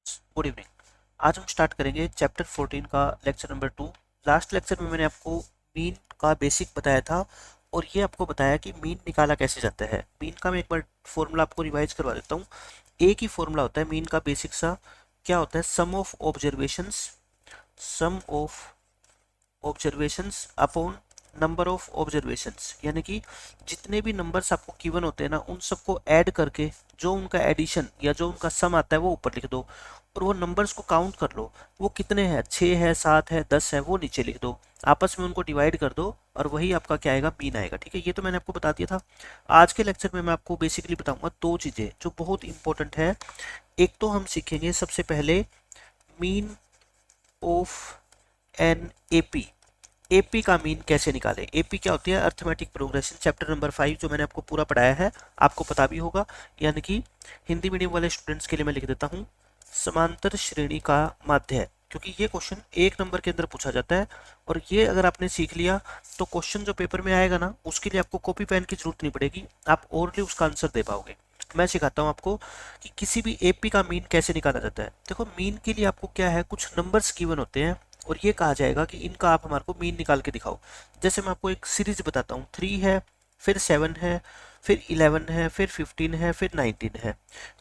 Good evening. आज हम start करेंगे चैप्टर 14 का लेक्चर नंबर 2। लास्ट लेक्चर में मैंने आपको मीन का बेसिक बताया था और ये आपको बताया कि मीन निकाला कैसे जाता है। मीन का मैं एक बार फॉर्मूला आपको रिवाइज करवा देता हूँ। एक ही फॉर्मूला होता है मीन का बेसिक सा। क्या होता है? Sum of observations upon number of observations, यानी कि जितने भी नंबर्स आपको गिवन होते हैं ना, उन सबको ऐड करके जो उनका एडिशन या जो उनका सम आता है वो ऊपर लिख दो और वो नंबर्स को काउंट कर लो। वो कितने हैं? 6 है, 7 है, 10 है, वो नीचे लिख दो। आपस में उनको डिवाइड कर दो और वही आपका क्या आएगा? मीन आएगा। ठीक है, ये तो मैंने आपको बता दिया था। आज के लेक्चर में मैं आपको बेसिकली बताऊंगा दो चीजें जो बहुत इंपॉर्टेंट है। एक तो हम सीखेंगे सबसे पहले mean of an AP. AP का मीन कैसे निकालें? एपी क्या होती है? अर्थमेटिक प्रोग्रेशन, चैप्टर नंबर 5 जो मैंने आपको पूरा पढ़ाया है, आपको पता भी होगा। यानी कि हिंदी मीडियम वाले स्टूडेंट्स के लिए मैं लिख देता हूँ समांतर श्रेणी का माध्य, क्योंकि ये क्वेश्चन एक नंबर के अंदर पूछा जाता है। और ये अगर आपने सीख लिया तो क्वेश्चन जो पेपर में आएगा ना, उसके लिए आपको कॉपी पेन की जरूरत नहीं पड़ेगी, आप ओरली उसका आंसर दे पाओगे। मैं सिखाता हूँ आपको कि किसी भी एपी का मीन कैसे निकाला जाता है। देखो, मीन के लिए आपको क्या है, कुछ नंबर्स गिवन होते हैं और ये कहा जाएगा कि इनका आप हमारे को मीन निकाल के दिखाओ। जैसे मैं आपको एक सीरीज बताता हूँ, 3 है, फिर 7 है, फिर 11 है, फिर 15 है, फिर 19 है।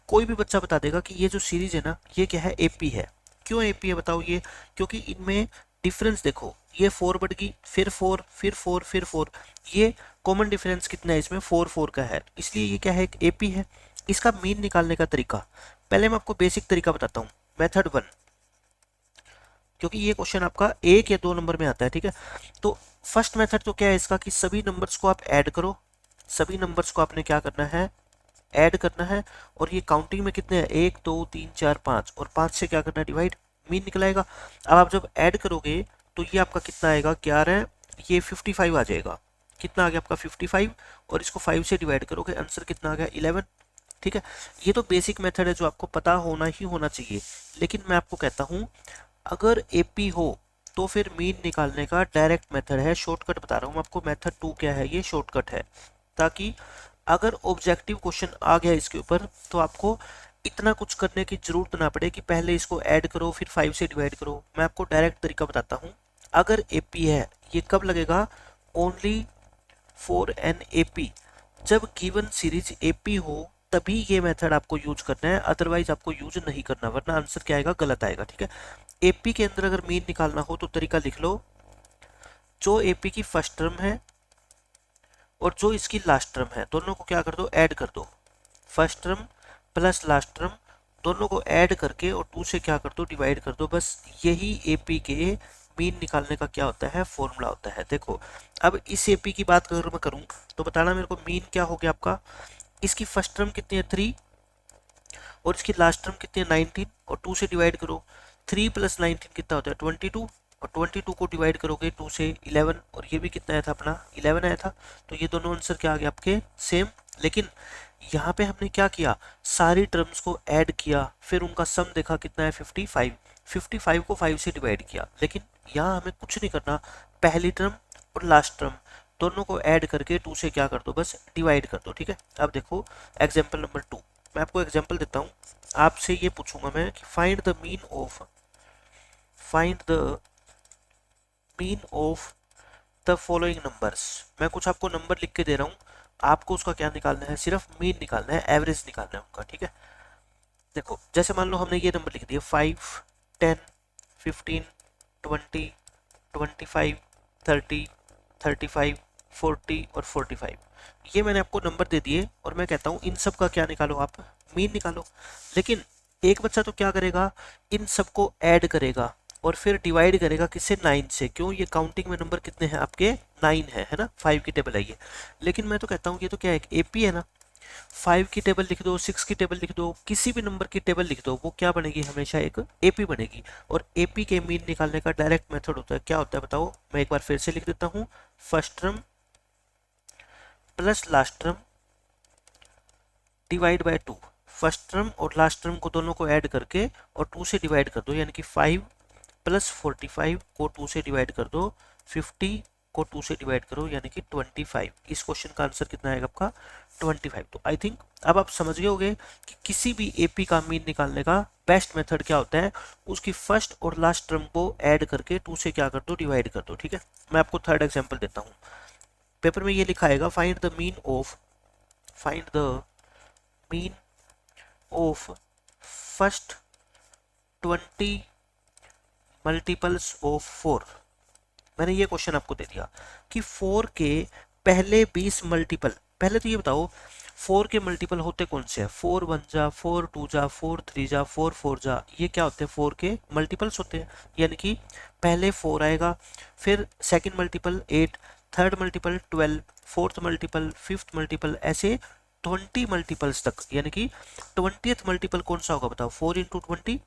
कोई भी बच्चा बता देगा कि ये जो सीरीज है ना, ये क्या है? एपी है। क्यों एपी है बताओ? ये क्योंकि इनमें डिफरेंस देखो, ये 4 बढ़ गई, फिर 4, फिर 4, फिर 4। ये कॉमन डिफरेंस कितना है इसमें? 4 4 का है, इसलिए ये क्या है? एक एपी है। इसका मीन निकालने का तरीका पहले मैं आपको बेसिक तरीका बताता हूँ, मेथड 1, क्योंकि ये क्वेश्चन आपका 1 या 2 नंबर में आता है। ठीक है, तो फर्स्ट मेथड तो क्या है इसका कि सभी नंबर्स को आप ऐड करो। सभी नंबर्स को आपने क्या करना है? ऐड करना है। और ये काउंटिंग में कितने हैं? 1 2 3 4 5, और 5 से क्या करना है? डिवाइड। मीन निकलाएगा। अब आप जब ऐड करोगे तो ये आपका कितना आएगा? 11, ये 55 आ जाएगा। कितना आ गया आपका? 55। और इसको 5 से डिवाइड करोगे, आंसर कितना आ गया? 11। ठीक है, ये तो बेसिक मेथड है जो आपको पता होना ही होना चाहिए। लेकिन मैं आपको कहता हूँ, अगर एपी हो तो फिर मीन निकालने का डायरेक्ट मेथड है, शॉर्टकट बता रहा हूँ मैं आपको। मेथड 2 क्या है? ये शॉर्टकट है, ताकि अगर ऑब्जेक्टिव क्वेश्चन आ गया इसके ऊपर तो आपको इतना कुछ करने की जरूरत ना पड़े कि पहले इसको ऐड करो फिर 5 से डिवाइड करो। मैं आपको डायरेक्ट तरीका बताता हूँ। अगर एपी है, ये कब लगेगा? Only for an AP. जब गिवन सीरीज एपी हो तभी ये मेथड आपको यूज करना है, अदरवाइज आपको यूज नहीं करना, वरना आंसर क्या आएगा? गलत आएगा। ठीक है, एपी के अंदर अगर मीन निकालना हो तो तरीका लिख लो। जो एपी की फर्स्ट टर्म है और जो इसकी लास्ट टर्म है, दोनों को क्या कर दो? ऐड कर दो। First term plus last term दोनों को ऐड करके और 2 से क्या कर दो? डिवाइड कर दो। बस यही एपी के मीन निकालने का क्या होता है? फॉर्मूला होता है। देखो, अब इस एपी की बात अगर मैं करूं तो बताना मेरे को मीन क्या हो गया आपका। इसकी फर्स्ट टर्म कितनी है? 3, और इसकी लास्ट टर्म कितनी है? 19, और 2 से डिवाइड करो। 3 प्लस 19 कितना होता है? 22, और 22 को डिवाइड करोगे 2 से 11, और ये भी कितना आया था अपना? 11 आया था। तो ये दोनों आंसर क्या आ गया आपके? सेम। लेकिन यहाँ पे हमने क्या किया? सारी टर्म्स को ऐड किया, फिर उनका सम देखा कितना है? 55। 55 को 5 से डिवाइड किया। लेकिन यहाँ हमें कुछ नहीं करना, पहली टर्म और लास्ट टर्म दोनों को ऐड करके 2 से क्या कर दो? बस डिवाइड कर दो। ठीक है, अब देखो एग्जाम्पल नंबर 2। मैं आपको एग्जाम्पल देता हूँ। आपसे ये पूछूंगा मैं कि find the mean of the following numbers. मैं कुछ आपको नंबर लिख के दे रहा हूँ, आपको उसका क्या निकालना है? सिर्फ मीन निकालना है, एवरेज निकालना है उनका। ठीक है, देखो जैसे मान लो हमने ये नंबर लिख दिए 5 10 15 20 25 30 35 40 और 45। ये मैंने आपको नंबर दे दिए और मैं कहता हूँ इन सब का क्या निकालो? आप मीन निकालो। लेकिन एक बच्चा तो क्या करेगा? इन सबको ऐड करेगा और फिर डिवाइड करेगा किससे? 9 से। क्यों? ये काउंटिंग में नंबर कितने हैं आपके? 9 है ना? 5 की टेबल है ये। लेकिन मैं तो कहता हूँ ये तो क्या है? एक एपी है ना। 5 की टेबल लिख दो, 6 की टेबल लिख दो, किसी भी नंबर की टेबल लिख दो, वो क्या बनेगी? हमेशा एक एपी बनेगी। और एपी के मीन निकालने का डायरेक्ट मेथड होता है, क्या होता है बताओ? मैं एक बार फिर से लिख देता हूँ। First term plus last term divide by 2। First term और लास्ट टर्म को दोनों को ऐड करके और 2 से डिवाइड कर दो, यानी कि 5 प्लस 45 को 2 से डिवाइड कर दो, 50 को 2 से डिवाइड करो, यानी कि 25। इस क्वेश्चन का आंसर कितना आएगा आपका? 25। तो आई थिंक अब आप समझ गए होंगे कि किसी भी एपी का मीन निकालने का बेस्ट मेथड क्या होता है, उसकी फर्स्ट और लास्ट टर्म को ऐड करके 2 से क्या कर दो, डिवाइड कर दो। ठीक है, मैं आपको थर्ड एग्जांपल देता हूँ। पेपर में ये लिखा आएगा, find the mean of first 20 multiples of 4। मैंने ये क्वेश्चन आपको दे दिया कि 4 के पहले 20 मल्टीपल, पहले तो ये बताओ 4 के मल्टीपल होते कौन से हैं? 4 1 जा, 4 2 जा, 4 3 जा, 4 4 जा, ये क्या होते हैं? 4 के मल्टीपल्स होते हैं। यानी कि पहले 4 आएगा, फिर second multiple 8, third multiple 12, fourth multiple, fifth multiple, ऐसे 20 मल्टीपल्स तक। यानी कि 20th मल्टीपल कौन सा होगा बताओ? 4 इंटू 20,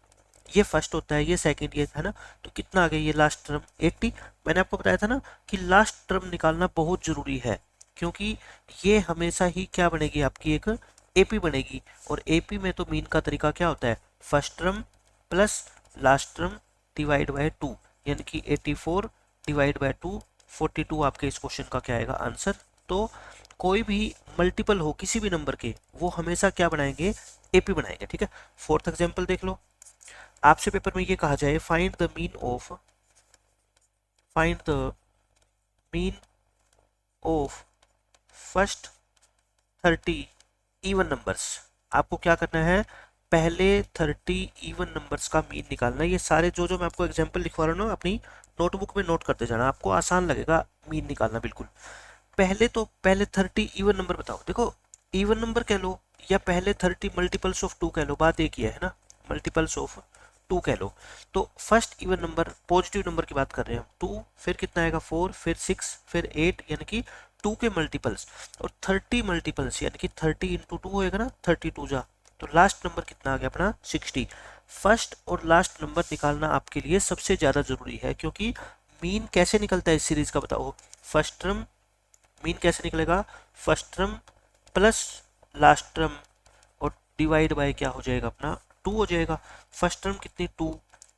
ये फर्स्ट होता है, ये सेकंड, ये है ना। तो कितना आ गया ये लास्ट टर्म? 80। मैंने आपको बताया था ना कि लास्ट टर्म निकालना बहुत जरूरी है, क्योंकि ये हमेशा ही क्या बनेगी, आपकी एक एपी बनेगी। और एपी में तो मीन का तरीका क्या होता है? First term plus last term divide by 2, यानी कि 84 डिवाइड बाय 2, 42 आपके इस क्वेश्चन का क्या आएगा आंसर। तो कोई भी मल्टीपल हो किसी भी नंबर के, वो हमेशा क्या बनाएंगे? एपी बनाएंगे। ठीक है, फोर्थ एग्जाम्पल देख लो। आपसे पेपर में ये कहा जाए, find the mean of first 30 even numbers. आपको क्या करना है? पहले 30 इवन नंबर्स का मीन निकालना है। ये सारे जो मैं आपको एग्जांपल लिखवा रहा हूँ ना, अपनी नोटबुक में नोट करते जाना, आपको आसान लगेगा मीन निकालना बिल्कुल। पहले 30 इवन नंबर बताओ। देखो, इवन नंबर कह लो या पहले 30 मल्टीपल्स ऑफ 2 कह लो, बात एक ही है ना, मल्टीपल्स ऑफ 2 कह लो। तो first even number, positive number की बात कर रहे हैं हम, 2, फिर कितना आएगा 4, फिर 6, फिर 8, यानी कि 2 के मल्टीपल्स। और 30 मल्टीपल्स यानी कि 30 इंटू 2 होएगा ना, 32 जा। तो लास्ट नंबर कितना आ गया अपना? 60। फर्स्ट और लास्ट नंबर निकालना आपके लिए सबसे ज्यादा जरूरी है, क्योंकि मीन कैसे निकलता है इस सीरीज का बताओ? फर्स्ट टर्म, मीन कैसे निकलेगा? First term plus last term और डिवाइड बाय क्या हो जाएगा अपना? 2 हो जाएगा। फर्स्ट टर्म कितनी? 2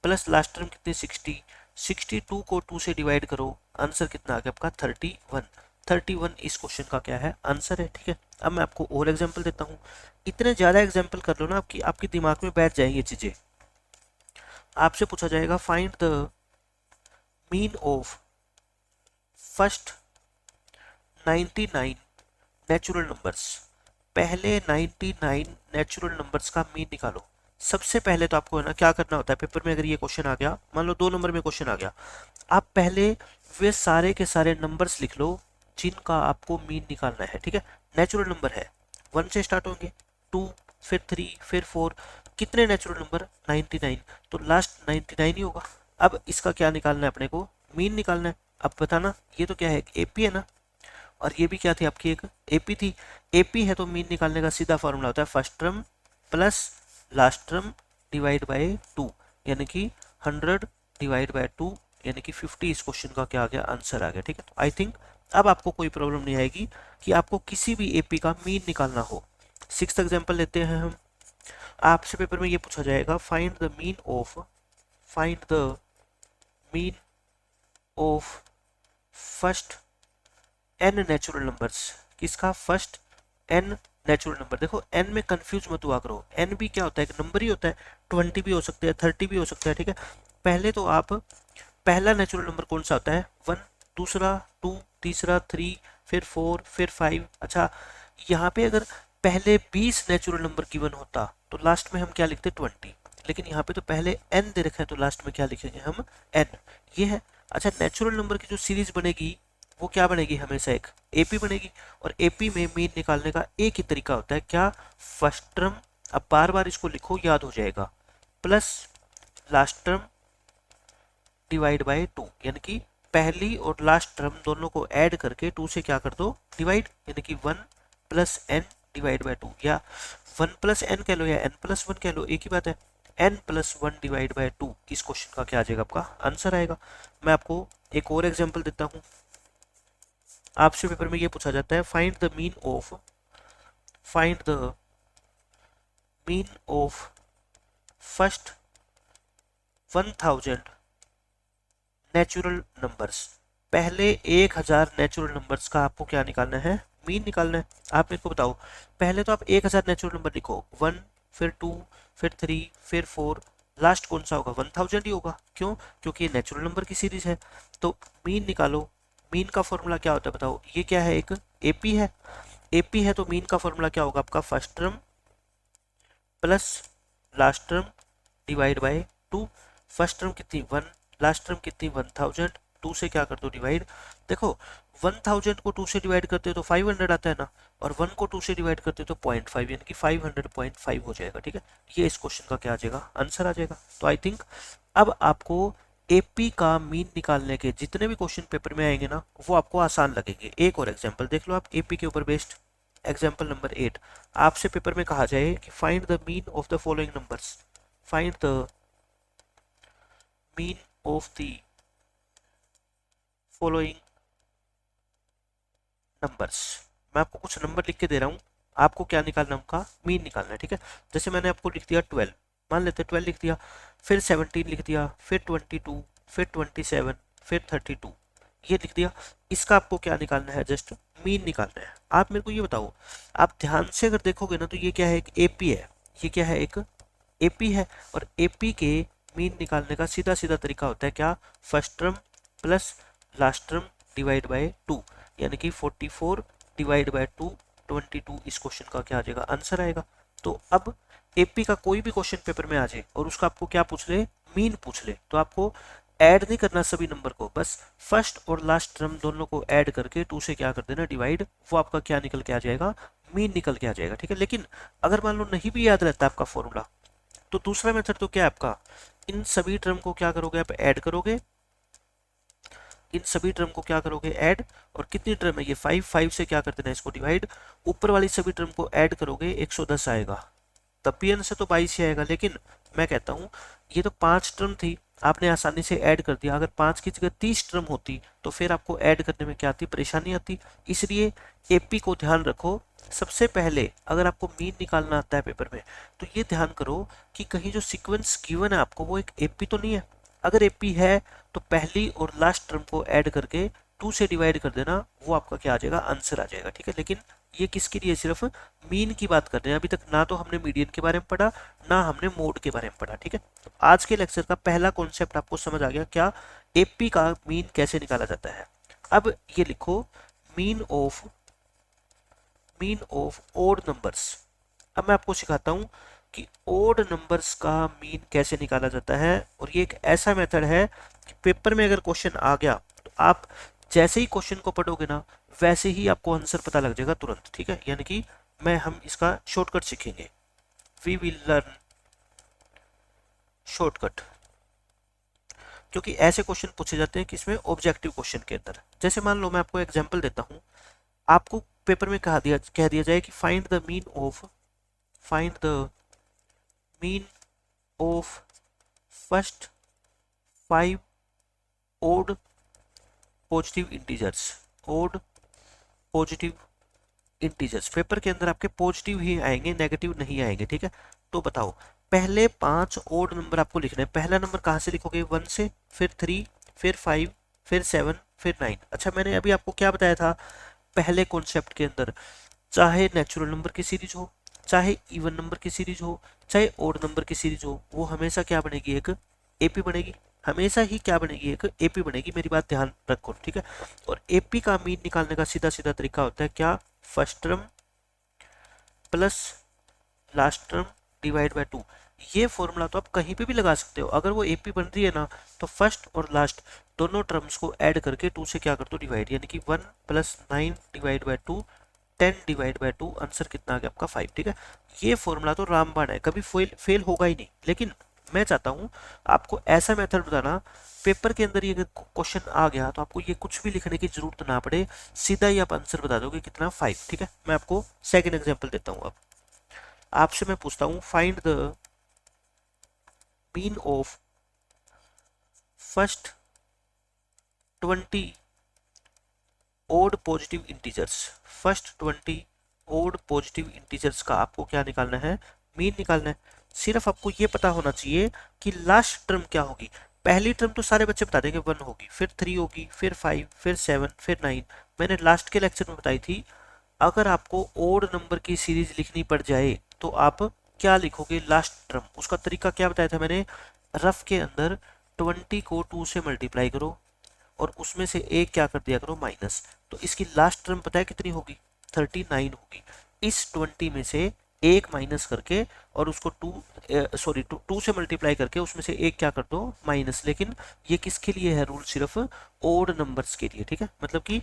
प्लस लास्ट टर्म कितनी? 60। 62 को 2 से डिवाइड करो, आंसर कितना आ गया आपका? 31। 31 इस क्वेश्चन का क्या है? आंसर है। ठीक है, अब मैं आपको और एग्जांपल देता हूँ। इतने ज्यादा एग्जांपल कर लो ना, आपकी दिमाग में बैठ जाएंगी ये चीजें। आपसे पूछा जाएगा, find the mean of first 99 natural numbers. पहले 99 नेचुरल नंबर्स का मीन निकालो। सबसे पहले तो आपको है ना क्या करना होता है, पेपर में अगर ये क्वेश्चन आ गया, मान लो 2 नंबर में क्वेश्चन आ गया, आप पहले वे सारे के सारे नंबर्स लिख लो जिनका आपको मीन निकालना है। ठीक है, नेचुरल नंबर है, 1 से स्टार्ट होंगे, 2, फिर 3, फिर 4, कितने नेचुरल नंबर? 99। तो लास्ट 99 ही होगा। अब इसका क्या निकालना है अपने को? मीन निकालना है। अब बताना, ये तो क्या है? एपी है ना, और ये भी क्या थी आपकी? एक एपी थी। एपी है तो मीन निकालने का सीधा फॉर्मूला होता है first term plus last term divide by 2, यानी कि 100 डिवाइड बाय 2, यानी कि 50 इस क्वेश्चन का क्या आ गया? आंसर आ गया। ठीक है, तो आई थिंक अब आपको कोई प्रॉब्लम नहीं आएगी कि आपको किसी भी एपी का मीन निकालना हो। 6th एग्जाम्पल लेते हैं हम। आपसे पेपर में ये पूछा जाएगा, find the mean of first n natural numbers. किसका? First n natural number. देखो, n में कंफ्यूज मत हुआ करो, n भी क्या होता है? एक नंबर ही होता है। 20 भी हो सकते हैं, 30 भी हो सकता है। ठीक है, पहले तो आप, पहला नेचुरल नंबर कौन सा होता है? 1, दूसरा 2, तीसरा 3, फिर 4, फिर 5। अच्छा, यहाँ पे अगर पहले 20 नेचुरल नंबर गिवन होता तो लास्ट में हम क्या लिखते? 20। लेकिन यहाँ पे तो पहले n दे रखा है, तो लास्ट में क्या लिखेंगे हम? n। ये है। अच्छा, नेचुरल नंबर की जो सीरीज बनेगी वो क्या बनेगी? हमेशा एक एपी बनेगी। और एपी में मीन निकालने का एक ही तरीका होता है, क्या? फर्स्ट टर्म, अब बार बार इसको लिखो, याद हो जाएगा, plus last term divide by 2, यानी कि पहली और लास्ट टर्म दोनों को ऐड करके 2 से क्या कर दो? डिवाइड, यानी कि 1 प्लस n डिवाइड बाय 2, या 1 प्लस n कह लो या n प्लस 1 कह लो, एक ही बात है। n प्लस 1 डिवाइड बाय 2 इस क्वेश्चन का क्या आ जाएगा? आपका आंसर आएगा। मैं आपको एक और एग्जाम्पल देता हूँ। आपसे पेपर में ये पूछा जाता है, find the mean of first 1000 natural numbers. पहले 1000 नेचुरल नंबर्स का आपको क्या निकालना है? मीन निकालना है। आप मेरे को बताओ, पहले तो आप 1000 नेचुरल नंबर लिखो, 1, फिर 2, फिर 3, फिर 4, लास्ट कौन सा होगा? 1000 ही होगा। क्यों? क्योंकि ये नेचुरल नंबर की सीरीज है। तो मीन निकालो। मीन का फॉर्मूला क्या होता है बताओ? ये क्या है? एक एपी है। एपी है तो मीन का फॉर्मूला क्या होगा आपका? First term plus last term divide by 2। First term कितनी? 1, लास्ट टर्म कितनी? 1000। 2 से क्या कर दो डिवाइड। देखो 1000 को 2 से डिवाइड करते हो तो 500 आता है ना, और 1 को 2 से डिवाइड करते हो तो 0.5, यानी कि 500.5 हो जाएगा। ठीक है, ये इस क्वेश्चन का क्या आ जाएगा? आंसर आ जाएगा। तो आई थिंक अब आपको एपी का मीन निकालने के जितने भी क्वेश्चन पेपर में आएंगे ना, वो आपको आसान लगेंगे। एक और एग्जाम्पल देख लो आप एपी के ऊपर बेस्ड। एग्जाम्पल नंबर 8, आपसे पेपर में कहा जाए कि find the mean of the following numbers. Find the mean of the following numbers. मैं आपको कुछ नंबर लिख के दे रहा हूँ, आपको क्या निकालना है? उनका मीन निकालना है। ठीक है, जैसे मैंने आपको लिख दिया 12, मान लेते 12 लिख दिया, फिर 17 लिख दिया, फिर 22, फिर 27, फिर 32, ये लिख दिया। इसका आपको क्या निकालना है? जस्ट मीन निकालना है। आप मेरे को ये बताओ, आप ध्यान से अगर देखोगे ना तो ये क्या है? एक एपी है। ये क्या है? एक एपी है। और एपी के मीन निकालने का सीधा सीधा तरीका होता है क्या? First term plus last term divide by 2, यानी कि 44 डिवाइड बाय 2, 22। इस क्वेश्चन का क्या आ जाएगा? आंसर आएगा। तो अब एपी का कोई भी क्वेश्चन पेपर में आ जाए और उसका आपको क्या पूछ ले? मीन पूछ ले, तो आपको ऐड नहीं करना सभी नंबर को, बस फर्स्ट और लास्ट टर्म दोनों को ऐड करके 2 से क्या कर देना? डिवाइड। वो आपका क्या निकल के आ जाएगा? मीन निकल के आ जाएगा। ठीक है, लेकिन अगर मान लो नहीं भी याद रहता आपका फॉर्मूला, तो दूसरा मेथड तो क्या है आपका? इन सभी टर्म को क्या करोगे? आप ऐड करोगे। इन सभी टर्म को क्या करोगे? ऐड। और कितनी टर्म है ये? 5, 5 से क्या कर देना? इसको डिवाइड। ऊपर वाली सभी टर्म को ऐड करोगे, 110 आएगा। तब भी आंसर तो 22 ही आएगा। लेकिन मैं कहता हूँ ये तो 5 टर्म थी, आपने आसानी से ऐड कर दिया। अगर 5 की जगह 30 टर्म होती तो फिर आपको ऐड करने में क्या आती? परेशानी आती। इसलिए एपी को ध्यान रखो। सबसे पहले अगर आपको मीन निकालना आता है पेपर में, तो ये ध्यान करो कि कहीं जो सीक्वेंस गिवन है आपको वो एक एपी तो नहीं है। अगर एपी है तो पहली और लास्ट टर्म को ऐड करके 2 से डिवाइड कर देना, वो आपका क्या आ जाएगा? आंसर आ जाएगा। ठीक है, लेकिन ये किसके लिए? सिर्फ मीन की बात कर रहे हैं। अभी तक ना तो हमने मीडियन के बारे में पढ़ा, ना हमने मोड के बारे में पढ़ा। ठीक है, तो आज के लेक्चर का पहला कॉन्सेप्ट आपको समझ आ गया क्या? एपी का मीन कैसे निकाला जाता है। अब ये लिखो, मीन ऑफ ओड नंबर्स। अब मैं आपको सिखाता हूं कि ओड नंबर्स का मीन कैसे निकाला जाता है। और ये एक ऐसा मेथड है कि पेपर में अगर क्वेश्चन आ गया तो आप जैसे ही क्वेश्चन को पढ़ोगे ना, वैसे ही आपको आंसर पता लग जाएगा तुरंत। ठीक है, यानी कि हम इसका शॉर्टकट सीखेंगे। वी विल लर्न शॉर्टकट, क्योंकि ऐसे क्वेश्चन पूछे जाते हैं कि इसमें ऑब्जेक्टिव क्वेश्चन के अंदर। जैसे मान लो मैं आपको एग्जांपल देता हूं, आपको पेपर में कह दिया जाए कि find the mean of first 5 odd positive integers. Paper के अंदर आपके पॉजिटिव ही आएंगे, नेगेटिव नहीं आएंगे। ठीक है, तो बताओ पहले 5 ओड नंबर आपको लिखने हैं। पहला नंबर कहाँ से लिखोगे? 1 से, फिर 3, फिर 5, फिर 7, फिर 9। अच्छा, मैंने अभी आपको क्या बताया था पहले कॉन्सेप्ट के अंदर? चाहे नेचुरल नंबर की सीरीज हो, चाहे इवन नंबर की सीरीज हो, चाहे ओड नंबर की सीरीज हो, वो हमेशा क्या बनेगी? एक एपी बनेगी। हमेशा ही क्या बनेगी? एक एपी बनेगी। मेरी बात ध्यान रखो। ठीक है, और एपी का मीन निकालने का सीधा सीधा तरीका होता है क्या? First term plus last term divide by 2। ये फॉर्मूला तो आप कहीं पे भी लगा सकते हो। अगर वो एपी बन रही है ना, तो फर्स्ट और लास्ट दोनों टर्म्स को ऐड करके 2 से क्या कर दो? डिवाइड, यानी कि 1 plus 9 divide by 2, 10 divide by 2। Answer कितना आ गया आपका? 5। ठीक है, ये फॉर्मूला तो रामबाण है, कभी फेल होगा ही नहीं। लेकिन मैं चाहता हूं आपको ऐसा मेथड बताना, पेपर के अंदर ये क्वेश्चन आ गया तो आपको ये कुछ भी लिखने की जरूरत ना पड़े, सीधा ही आप आंसर बता दोगे कितना? 5। ठीक है, मैं आपको सेकंड एग्जांपल देता हूं। अब आपसे मैं पूछता हूं, find the mean of first 20 odd positive integers. First 20 odd positive integers का आपको क्या निकालना है? मीन निकालना है। सिर्फ आपको ये पता होना चाहिए कि लास्ट टर्म क्या होगी। पहली टर्म तो सारे बच्चे बता देंगे 1 होगी, फिर 3 होगी, फिर 5, फिर 7, फिर 9। मैंने लास्ट के लेक्चर में बताई थी, अगर आपको ओड नंबर की सीरीज लिखनी पड़ जाए तो आप क्या लिखोगे लास्ट टर्म, उसका तरीका क्या बताया था मैंने, रफ के अंदर 20 को 2 से मल्टीप्लाई करो और उसमें से एक क्या कर दिया करो माइनस, तो इसकी लास्ट टर्म पता है कितनी होगी, 39 होगी। इस 20 में से एक माइनस करके और उसको टू से मल्टीप्लाई करके उसमें से एक क्या कर दो माइनस, लेकिन ये किसके लिए है रूल, सिर्फ ओड नंबर्स के लिए, ठीक है। मतलब कि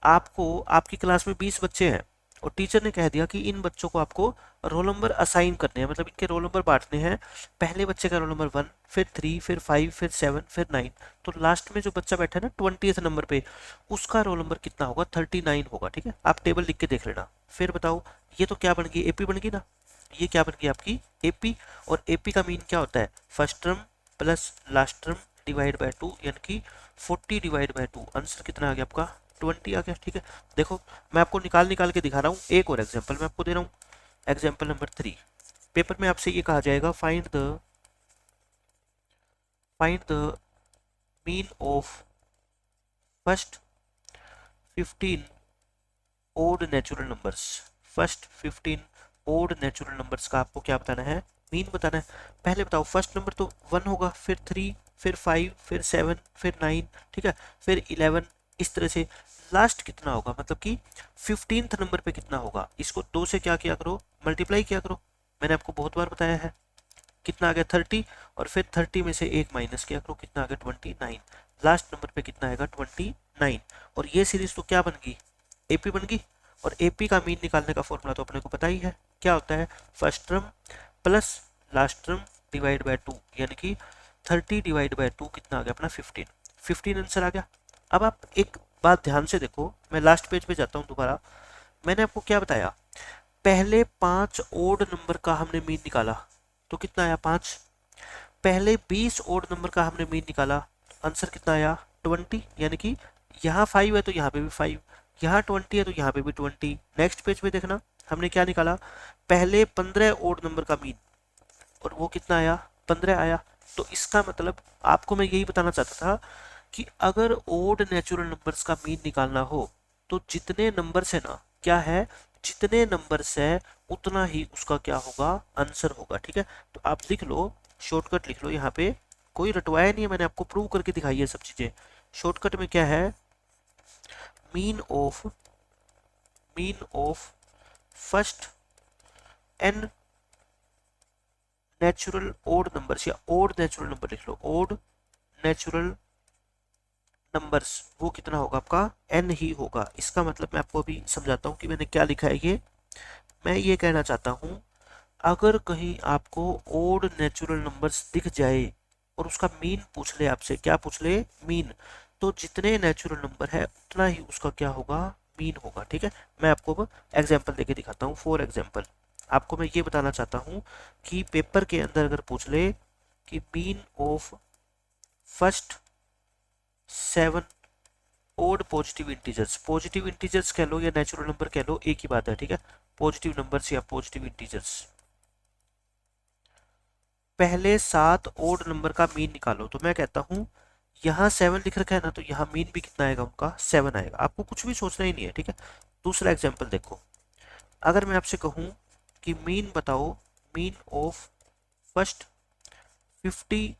आपको आपकी क्लास में 20 बच्चे हैं और टीचर ने कह दिया कि इन बच्चों को आपको रोल नंबर असाइन करने हैं, मतलब इनके रोल नंबर बांटने हैं, पहले बच्चे का रोल नंबर 1, फिर 3, फिर 5, फिर 7, फिर 9, तो लास्ट में जो बच्चा बैठा है ना 20th नंबर पे, उसका रोल नंबर कितना होगा, 39 होगा, ठीक है। आप टेबल लिख के देख लेना। फिर बताओ ये तो क्या बन गई, एपी बन गई ना, ये क्या बन गई आपकी एपी। और एपी का मीन क्या होता है, first term plus last term divide by 2, यानी कि 40 डिवाइड बाय 2, आंसर कितना आ गया आपका 20 आ गया, ठीक है। देखो मैं आपको निकाल निकाल के दिखा रहा हूँ, एक और एग्जाम्पल मैं आपको दे रहा हूँ, एग्जाम्पल नंबर 3। पेपर में आपसे ये कहा जाएगा find the mean of first 15 odd natural numbers. First 15 odd natural numbers का आपको क्या बताना है, मीन बताना है। पहले बताओ फर्स्ट नंबर तो 1 होगा, फिर 3, फिर 5, फिर 7, फिर 9, ठीक है, फिर 11, इस तरह से लास्ट कितना होगा, मतलब कि 15th नंबर पे कितना होगा, इसको 2 से क्या किया करो, मल्टीप्लाई किया करो। मैंने आपको बहुत बार बताया है, कितना आ गया 30, और फिर 30 में से एक माइनस किया करो, कितना आ गया 29, लास्ट नंबर पे कितना आएगा 29। और ये सीरीज तो क्या बन गई, एपी बन गई। और एपी का मीन निकालने का फॉर्मूला तो अपने को पता ही है, क्या होता है, first term plus last term divide by 2, यानी कि 30 डिवाइड बाय 2 कितना आ गया अपना 15 आंसर आ गया। अब आप एक बात ध्यान से देखो, मैं लास्ट पेज पे जाता हूँ दोबारा। मैंने आपको क्या बताया, पहले 5 ओड नंबर का हमने मीन निकाला तो कितना आया 5, पहले 20 ओड नंबर का हमने मीन निकाला, आंसर कितना आया 20, यानी कि यहाँ 5 है तो यहाँ पे भी 5, यहाँ 20 है तो यहाँ पे भी 20। नेक्स्ट पेज पे देखना, हमने क्या निकाला, पहले 15 ओड नंबर का मीन और वो कितना आया 15 आया। तो इसका मतलब आपको मैं यही बताना चाहता था कि अगर ओड नेचुरल नंबर्स का मीन निकालना हो तो जितने नंबर्स है ना, क्या है, जितने नंबर्स है उतना ही उसका क्या होगा, आंसर होगा, ठीक है। तो आप लिख लो, शॉर्टकट लिख लो, यहाँ पे कोई रटवाया नहीं है, मैंने आपको प्रूव करके दिखाई है सब चीजें। शॉर्टकट में क्या है, mean of first n natural odd numbers, या ओड नेचुरल नंबर लिख लो, ओड नेचुरल नंबर्स, वो कितना होगा आपका n ही होगा। इसका मतलब मैं आपको अभी समझाता हूँ कि मैंने क्या लिखा है। ये मैं ये कहना चाहता हूँ, अगर कहीं आपको ओड नेचुरल नंबर्स दिख जाए और उसका मीन पूछ ले आपसे, क्या पूछ ले, मीन, तो जितने नेचुरल नंबर है उतना ही उसका क्या होगा, मीन होगा, ठीक है। मैं आपको अब एग्जाम्पल देके दिखाता हूँ। फॉर एग्जाम्पल आपको मैं ये बताना चाहता हूँ कि पेपर के अंदर अगर पूछ ले कि mean of first 7 odd positive integers कह लो या नेचुरल नंबर कह लो, एक ही बात है, ठीक है, पॉजिटिव नंबर्स या पॉजिटिव इंटीजर्स, पहले 7 ओड नंबर का मीन निकालो। तो मैं कहता हूं यहाँ 7 लिख रखा है ना, तो यहाँ मीन भी कितना आएगा उनका 7 आएगा, आपको कुछ भी सोचना ही नहीं है, ठीक है। दूसरा एग्जाम्पल देखो, अगर मैं आपसे कहूं कि मीन बताओ, mean of first 50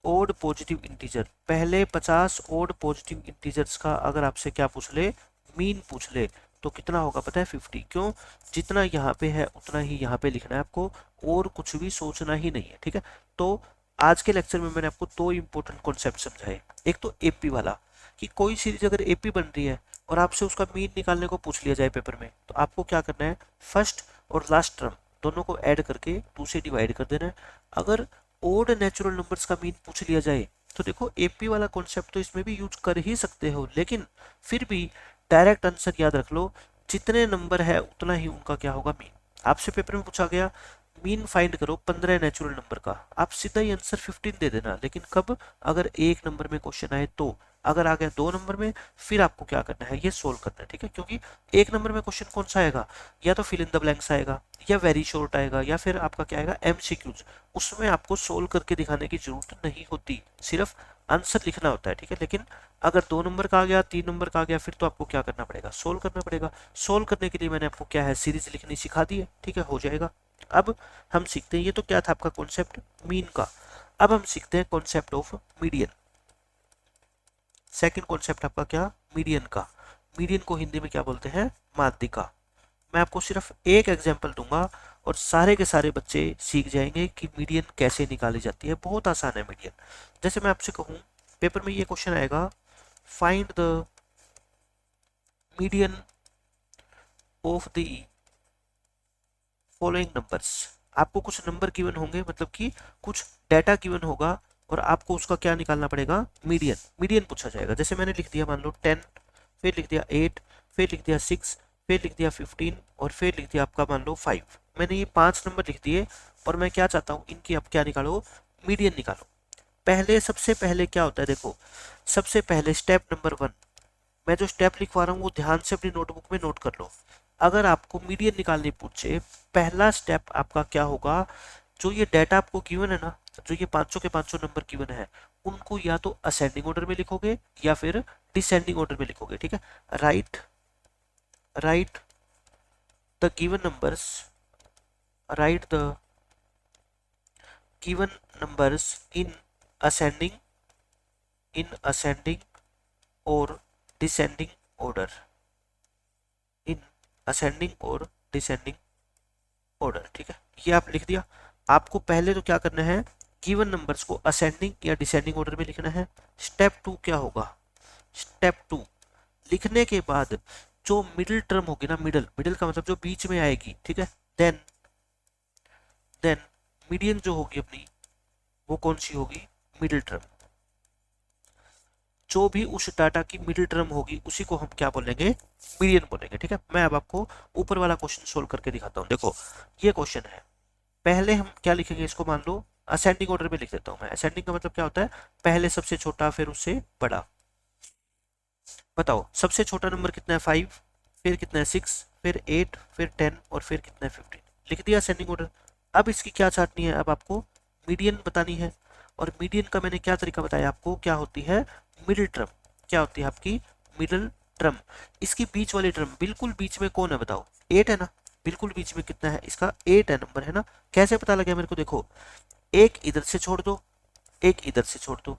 odd positive integer, पहले 50 ओड पॉजिटिव इंटीजर्स का अगर आपसे क्या पूछ ले, मीन पूछ ले, तो कितना होगा पता है 50। क्यों, जितना यहाँ पे है उतना ही यहाँ पे लिखना है आपको, और कुछ भी सोचना ही नहीं है, ठीक है। तो आज के लेक्चर में मैंने आपको दो इंपॉर्टेंट कॉन्सेप्ट समझाए। एक तो एपी वाला, कि कोई सीरीज अगर एपी बन रही है और आपसे उसका मीन निकालने को पूछ लिया जाए पेपर में, तो आपको क्या करना है, फर्स्ट और लास्ट टर्म दोनों को ऐड करके 2 से डिवाइड कर देना है। अगर ओड नेचुरल नंबर्स का मीन पूछ लिया जाए तो देखो एपी वाला कॉन्सेप्ट तो इसमें भी यूज कर ही सकते हो, लेकिन फिर भी डायरेक्ट आंसर याद रख लो, जितने नंबर है उतना ही उनका क्या होगा मीन। आपसे पेपर में पूछा गया मीन फाइंड करो 15 नेचुरल नंबर का, आप सीधा ही आंसर 15 दे देना, लेकिन कब, अगर एक नंबर में क्वेश्चन आए तो। अगर आ गया 2 नंबर में, फिर आपको क्या करना है, ये सोल्व करना है, ठीक है। क्योंकि एक नंबर में क्वेश्चन कौन सा आएगा, या तो फिल इन द ब्लैंक्स आएगा, या वेरी शॉर्ट आएगा, या फिर आपका क्या आएगा एमसीक्यूज। उसमें आपको सोल्व करके दिखाने की जरूरत नहीं होती, सिर्फ आंसर लिखना होता है, ठीक है। लेकिन अगर 2 नंबर का आ गया, 3 नंबर का आ गया, फिर तो आपको क्या करना पड़ेगा, सोल्व करना पड़ेगा। सोल्व करने के लिए मैंने आपको क्या है, सीरीज लिखनी सिखा दी है, ठीक है, हो जाएगा। अब हम सीखते हैं, ये तो क्या था आपका कॉन्सेप्ट मीन का। अब हम सीखते हैं concept of median. Second concept आपका क्या, मीडियन का। मीडियन को हिंदी में क्या बोलते हैं, माध्यिका। मैं आपको सिर्फ एक एग्जांपल दूंगा और सारे के सारे बच्चे सीख जाएंगे कि मीडियन कैसे निकाली जाती है। बहुत आसान है मीडियन। जैसे मैं आपसे कहूं, पेपर में ये क्वेश्चन आएगा, find the median of the following numbers. आपको कुछ नंबर गिवन होंगे, मतलब कि कुछ डाटा गिवन होगा और आपको उसका क्या निकालना पड़ेगा, मीडियन। मीडियन पूछा जाएगा। जैसे मैंने लिख दिया मान लो 10, फिर लिख दिया 8, फिर लिख दिया 6, फिर लिख दिया 15 और फिर लिख दिया आपका मान लो 5। मैंने ये 5 नंबर लिख दिए और मैं क्या चाहता हूँ, इनकी आप क्या निकालो, मीडियन निकालो। पहले सबसे पहले क्या होता है, देखो सबसे पहले स्टेप नंबर 1, मैं जो स्टेप लिखवा रहा हूँ वो ध्यान से अपनी नोटबुक में नोट कर लो। अगर आपको मीडियन निकालनी पूछे, पहला स्टेप आपका क्या होगा, जो ये डाटा आपको गिवन है ना, जो ये पांचों के पांचों नंबर गिवन है, उनको या तो असेंडिंग ऑर्डर में लिखोगे या फिर डिसेंडिंग ऑर्डर में लिखोगे। ठीक है, right right the given numbers, right the given numbers in ascending, in ascending और डिसेंडिंग ऑर्डर, इन असेंडिंग और डिसेंडिंग ऑर्डर। ठीक है, ये आप लिख दिया। आपको पहले तो क्या करना है, गिवन नंबर्स को असेंडिंग या डिसेंडिंग ऑर्डर में लिखना है। स्टेप 2 क्या होगा, स्टेप 2 लिखने के बाद जो मिडिल टर्म होगी ना, मिडिल, मिडिल का मतलब जो बीच में आएगी, ठीक है, देन मीडियन जो होगी अपनी, वो कौन सी होगी, मिडिल टर्म। जो भी उस डाटा की मिडिल टर्म होगी उसी को हम क्या बोलेंगे, मीडियन बोलेंगे। ठीक है, मैं अब आपको ऊपर वाला क्वेश्चन सोल्व करके दिखाता हूँ। देखो ये क्वेश्चन है, पहले हम क्या लिखेंगे इसको, मान लो असेंडिंग ऑर्डर में लिख देता हूँ मैं। असेंडिंग का मतलब क्या होता है, पहले सबसे छोटा फिर उससे बड़ा। बताओ सबसे छोटा नंबर कितना है, 5, फिर कितना है 6, फिर 8, फिर 10 और फिर कितना है 15। लिख दिया असेंडिंग ऑर्डर। अब इसकी क्या चाटनी है, अब आपको मीडियन बतानी है। और मीडियन का मैंने क्या तरीका बताया आपको, क्या होती है, मिडिल टर्म। क्या होती है आपकी मिडिल टर्म। इसकी बीच वाली टर्म, बिल्कुल बीच में कौन है बताओ, 8 है ना, बिल्कुल बीच में कितना है इसका, 8 है, नंबर है ना। कैसे पता लगा मेरे को, देखो एक इधर से छोड़ दो, एक इधर से छोड़ दो,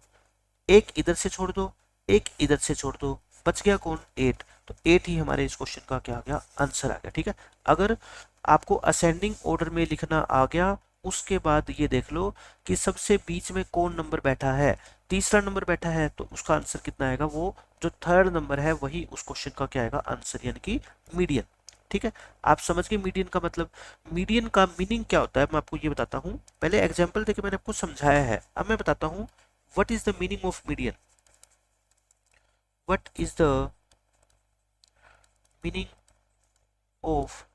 एक इधर से छोड़ दो, एक इधर से छोड़ दो, बच गया कौन, 8। तो 8 ही हमारे इस क्वेश्चन का क्या आ गया, आंसर आ गया। ठीक है, अगर आपको असेंडिंग ऑर्डर में लिखना आ गया, उसके बाद ये देख लो कि सबसे बीच में कौन नंबर बैठा है, तीसरा नंबर बैठा है, तो उसका आंसर कितना आएगा, वो जो थर्ड नंबर है वही उस क्वेश्चन का क्या आएगा, आंसर, यानी कि मीडियन। ठीक है, आप समझ गए मीडियन का मतलब। मीडियन का मीनिंग क्या होता है, मैं आपको ये बताता हूँ। पहले एग्जाम्पल देके मैंने आपको समझाया है, अब मैं बताता हूँ what is the meaning of median. What is the meaning of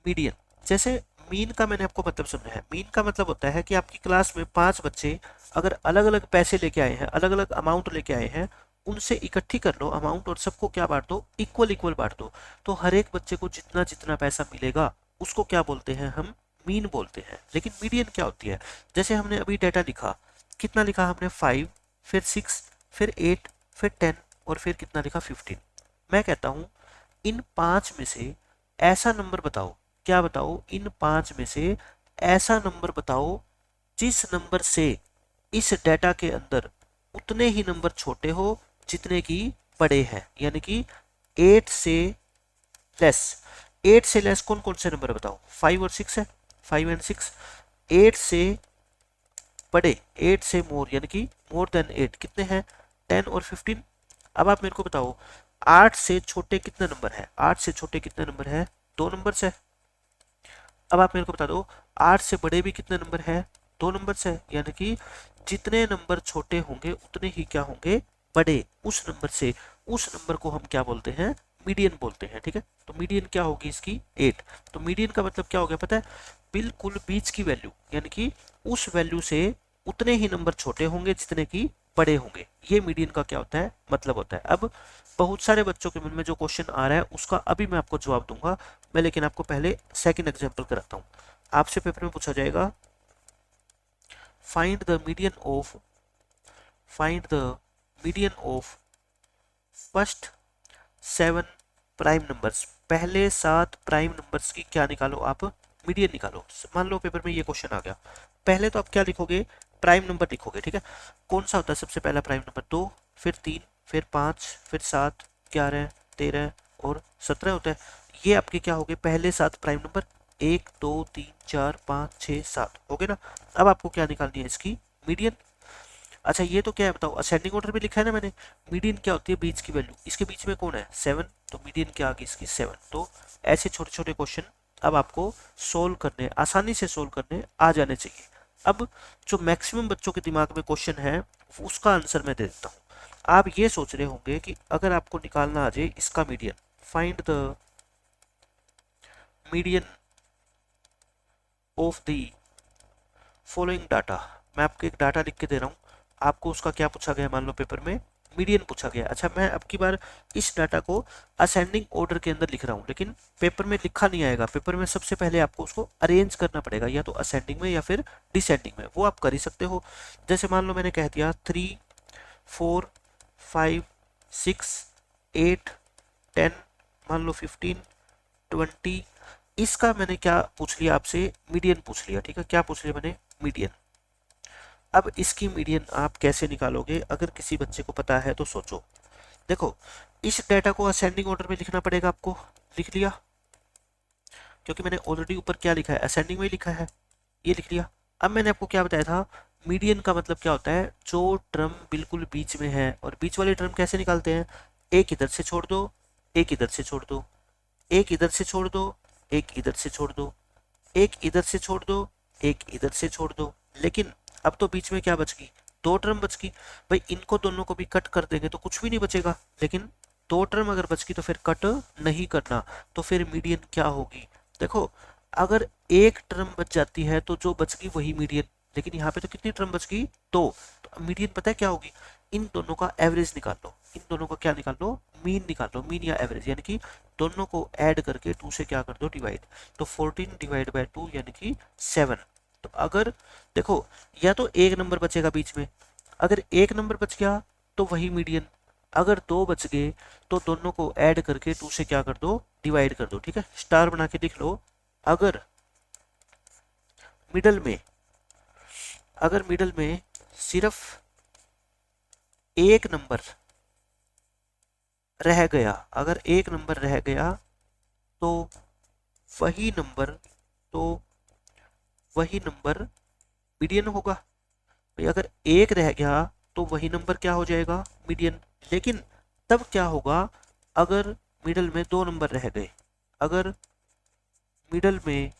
median. जैसे मीन का मैंने आपको मतलब समझाया है। मीन का मतलब होता है कि आपकी क्लास में 5 बच्चे अगर अलग अलग पैसे लेके आए हैं, अलग अलग अमाउंट लेके आए हैं, उनसे इकट्ठी कर लो अमाउंट और सबको क्या बांट दो, इक्वल इक्वल बांट दो। तो हर एक बच्चे को जितना जितना पैसा मिलेगा उसको क्या बोलते हैं, हम मीन बोलते हैं। लेकिन मीडियन क्या होती है, जैसे हमने अभी डाटा लिखा, कितना लिखा हमने, 5, फिर 6, फिर 8, फिर 10 और फिर कितना लिखा, 15। मैं कहता हूं इन 5 में से ऐसा नंबर बताओ, क्या बताओ, इन 5 में से ऐसा नंबर बताओ जिस नंबर से इस डाटा के अंदर उतने ही नंबर छोटे हो जितने की बड़े हैं, यानी कि 8 से लेस। 8 से लेस कौन कौन से नंबर बताओ, 5 और 6 है, 5 एंड 6। 8 से बड़े, 8 से मोर, यानी कि मोर देन 8 कितने हैं, 10 और 15। अब आप मेरे को बताओ 8 से छोटे कितने नंबर है, 8 से छोटे कितने नंबर है, 2 नंबर है। अब आप मेरे को बता दो 8 से बड़े भी कितने नंबर है, 2 नंबर है। यानी कि जितने नंबर छोटे होंगे उतने ही क्या होंगे, बड़े। उस नंबर से, उस नंबर को हम क्या बोलते हैं, मीडियन बोलते हैं। ठीक है, तो मीडियन क्या होगी इसकी, 8। तो मीडियन का मतलब क्या हो गया पता है, बिल्कुल बीच की वैल्यू, यानी कि उस वैल्यू से उतने ही नंबर छोटे होंगे जितने की बड़े होंगे। ये मीडियन का क्या होता है, मतलब होता है। अब बहुत सारे बच्चों के मन में जो क्वेश्चन आ रहा है उसका अभी मैं आपको जवाब दूंगा। मैं लेकिन आपको पहले सेकंड एग्जांपल कराता हूँ। आपसे पेपर में पूछा जाएगा, find the median of, find the median of first 7 prime numbers. पहले 7 प्राइम नंबर्स की क्या निकालो आप, मीडियन निकालो। मान लो पेपर में ये क्वेश्चन आ गया, पहले तो आप क्या लिखोगे, प्राइम नंबर लिखोगे, ठीक है। कौन सा होता है सबसे पहला प्राइम नंबर, 2, फिर 3, फिर 5, फिर 7, 11, 13 और 17 होता है। ये आपके क्या हो गए पहले 7 प्राइम नंबर, 1 2 3 4 5 6 7 हो गए ना। अब आपको क्या निकालनी है, इसकी मीडियन। अच्छा ये तो क्या है बताओ, असेंडिंग ऑर्डर में लिखा है ना मैंने। मीडियन क्या होती है, बीच की वैल्यू, इसके बीच में कौन है 7, तो मीडियन क्या आ गई इसकी 7। तो ऐसे छोटे छोटे क्वेश्चन अब आपको सोल्व करने, आसानी से सोल्व करने आ जाने चाहिए। अब जो मैक्सिमम बच्चों के दिमाग में क्वेश्चन है उसका आंसर मैं दे देता हूँ। आप ये सोच रहे होंगे कि अगर आपको निकालना आ जाए इसका median, find the median of the following data. मैं आपको एक डाटा लिख के दे रहा हूँ, आपको उसका क्या पूछा गया, मान लो पेपर में मीडियन पूछा गया। अच्छा मैं अब की बार इस डाटा को असेंडिंग ऑर्डर के अंदर लिख रहा हूँ, लेकिन पेपर में लिखा नहीं आएगा। पेपर में सबसे पहले आपको उसको अरेंज करना पड़ेगा, या तो असेंडिंग में या फिर डिसेंडिंग में, वो आप कर ही सकते हो। जैसे मान लो मैंने कह दिया 3 4 5 6 8 10, मान लो 15 20, इसका मैंने क्या पूछ लिया आपसे, मीडियन पूछ लिया, ठीक है। क्या पूछ लिया मैंने, मीडियन। अब इसकी मीडियन आप कैसे निकालोगे, अगर किसी बच्चे को पता है तो सोचो। देखो इस डाटा को असेंडिंग ऑर्डर में लिखना पड़ेगा आपको, लिख लिया, क्योंकि मैंने ऑलरेडी ऊपर क्या लिखा है, असेंडिंग में ही लिखा है, ये लिख लिया। अब मैंने आपको क्या बताया था, मीडियन का मतलब क्या होता है, जो टर्म बिल्कुल बीच में है। और बीच वाले टर्म कैसे निकालते हैं, एक इधर से छोड़ दो, एक इधर से छोड़ दो, एक इधर से छोड़ दो, एक इधर से छोड़ दो, एक इधर से छोड़ दो, एक इधर से छोड़ दो। लेकिन अब तो बीच में क्या बच गई, 2 टर्म बच गई। भाई इनको दोनों को भी कट कर देंगे तो कुछ भी नहीं बचेगा, लेकिन 2 टर्म अगर बच गई तो फिर कट नहीं करना, तो फिर मीडियन क्या होगी। देखो अगर एक टर्म बच जाती है तो जो बच गई वही मीडियन, लेकिन यहाँ पे तो कितनी टर्म बच गई, 2। तो मीडियन पता है क्या होगी, इन दोनों का एवरेज निकाल लो, इन दोनों का क्या निकाल लो, मीन निकाल लो, मीन या एवरेज, यानी कि दोनों को ऐड करके 2 से क्या कर दो, डिवाइड। तो 14 डिवाइड बाय 2 यानी कि 7। तो अगर देखो या तो एक नंबर बचेगा बीच में, अगर एक नंबर बच गया तो वही मीडियन, अगर 2 बच गए तो दोनों को ऐड करके 2 से क्या कर दो, डिवाइड कर दो, ठीक है। स्टार बना के लिख लो, अगर मिडल में, अगर मिडल में सिर्फ एक नंबर रह गया, अगर एक नंबर रह गया तो वही नंबर, तो वही नंबर मीडियन होगा। भाई अगर एक रह गया तो वही नंबर क्या हो जाएगा, मीडियन। लेकिन तब क्या होगा, अगर मिडल में 2 नंबर रह गए, अगर मिडल में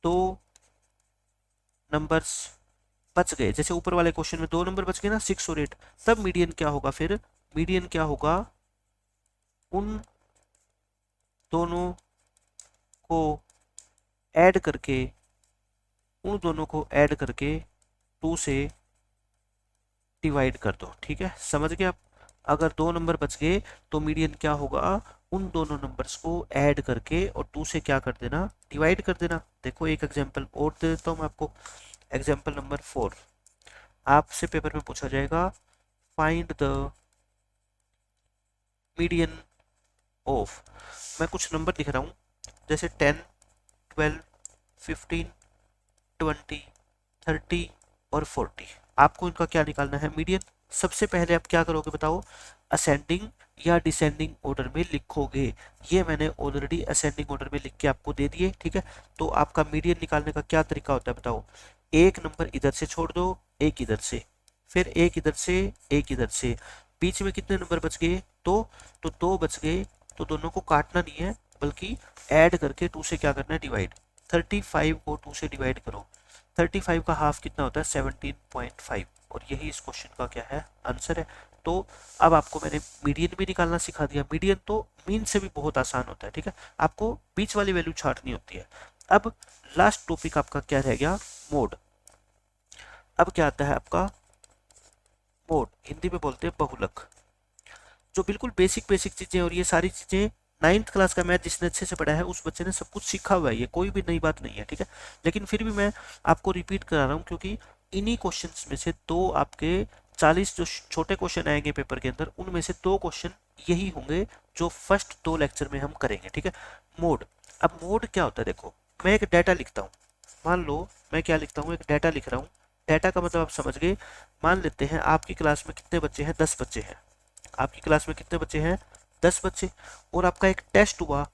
2 नंबर्स बच गए, जैसे ऊपर वाले क्वेश्चन में 2 नंबर बच गए ना, 6 और 8, तब मीडियन क्या होगा, फिर मीडियन क्या होगा, उन दोनों को ऐड करके, उन दोनों को ऐड करके 2 से डिवाइड कर दो, ठीक है। समझ गए आप, अगर 2 नंबर बच गए तो मीडियन क्या होगा, उन दोनों नंबर्स को ऐड करके और 2 से क्या कर देना, डिवाइड कर देना। देखो एक एग्जांपल और दे देता हूँ मैं आपको, एग्जांपल नंबर 4, आपसे पेपर में पूछा जाएगा, फाइंड द मीडियन ऑफ, मैं कुछ नंबर लिख रहा हूँ जैसे 10 12 15 20 30 और 40, आपको इनका क्या निकालना है, मीडियन। सबसे पहले आप क्या करोगे बताओ, असेंडिंग या डिसेंडिंग ऑर्डर में लिखोगे। ये मैंने ऑलरेडी असेंडिंग ऑर्डर में लिख के आपको दे दिए, ठीक है। तो आपका मीडियन निकालने का क्या तरीका होता है बताओ, एक नंबर इधर से छोड़ दो, एक इधर से, फिर एक इधर से, एक इधर से, बीच में कितने नंबर बच गए, तो 2 बच गए, तो दोनों को काटना नहीं है बल्कि ऐड करके 2 से क्या करना है, डिवाइड। 35 को 2 से डिवाइड करो, 35 का हाफ कितना होता है, 17.5, और यही इस क्वेश्चन का क्या है, आंसर है। तो अब आपको मैंने मीडियन भी निकालना सिखा दिया, मीडियन तो मीन से भी बहुत आसान होता है, ठीक है। आपको बीच वाली वैल्यू छांटनी होती है। अब लास्ट टॉपिक आपका क्या रह गया, मोड। अब क्या आता है आपका मोड, हिंदी में बोलते हैं बहुलक। जो बिल्कुल बेसिक बेसिक चीजें, और ये सारी चीजें 9th क्लास का मैथ जिसने अच्छे से पढ़ा है उस बच्चे ने सब कुछ सीखा हुआ है, ये कोई भी नई बात नहीं है, ठीक है। लेकिन फिर भी मैं आपको रिपीट करा रहा हूँ, क्योंकि इन्हीं क्वेश्चंस में से 2 आपके 40 जो छोटे क्वेश्चन आएंगे पेपर के अंदर, उनमें से 2 क्वेश्चन यही होंगे जो फर्स्ट 2 लेक्चर में हम करेंगे, ठीक है। मोड, अब मोड क्या होता है देखो, मैं एक डाटा लिखता हूँ, मान लो मैं क्या लिखता हूँ, एक डाटा लिख रहा हूँ। डाटा का मतलब आप समझ गए। मान लेते हैं आपकी क्लास में कितने बच्चे हैं, 10 बच्चे हैं। आपकी क्लास में कितने बच्चे हैं, 10 बच्चे। और आपका एक टेस्ट हुआ,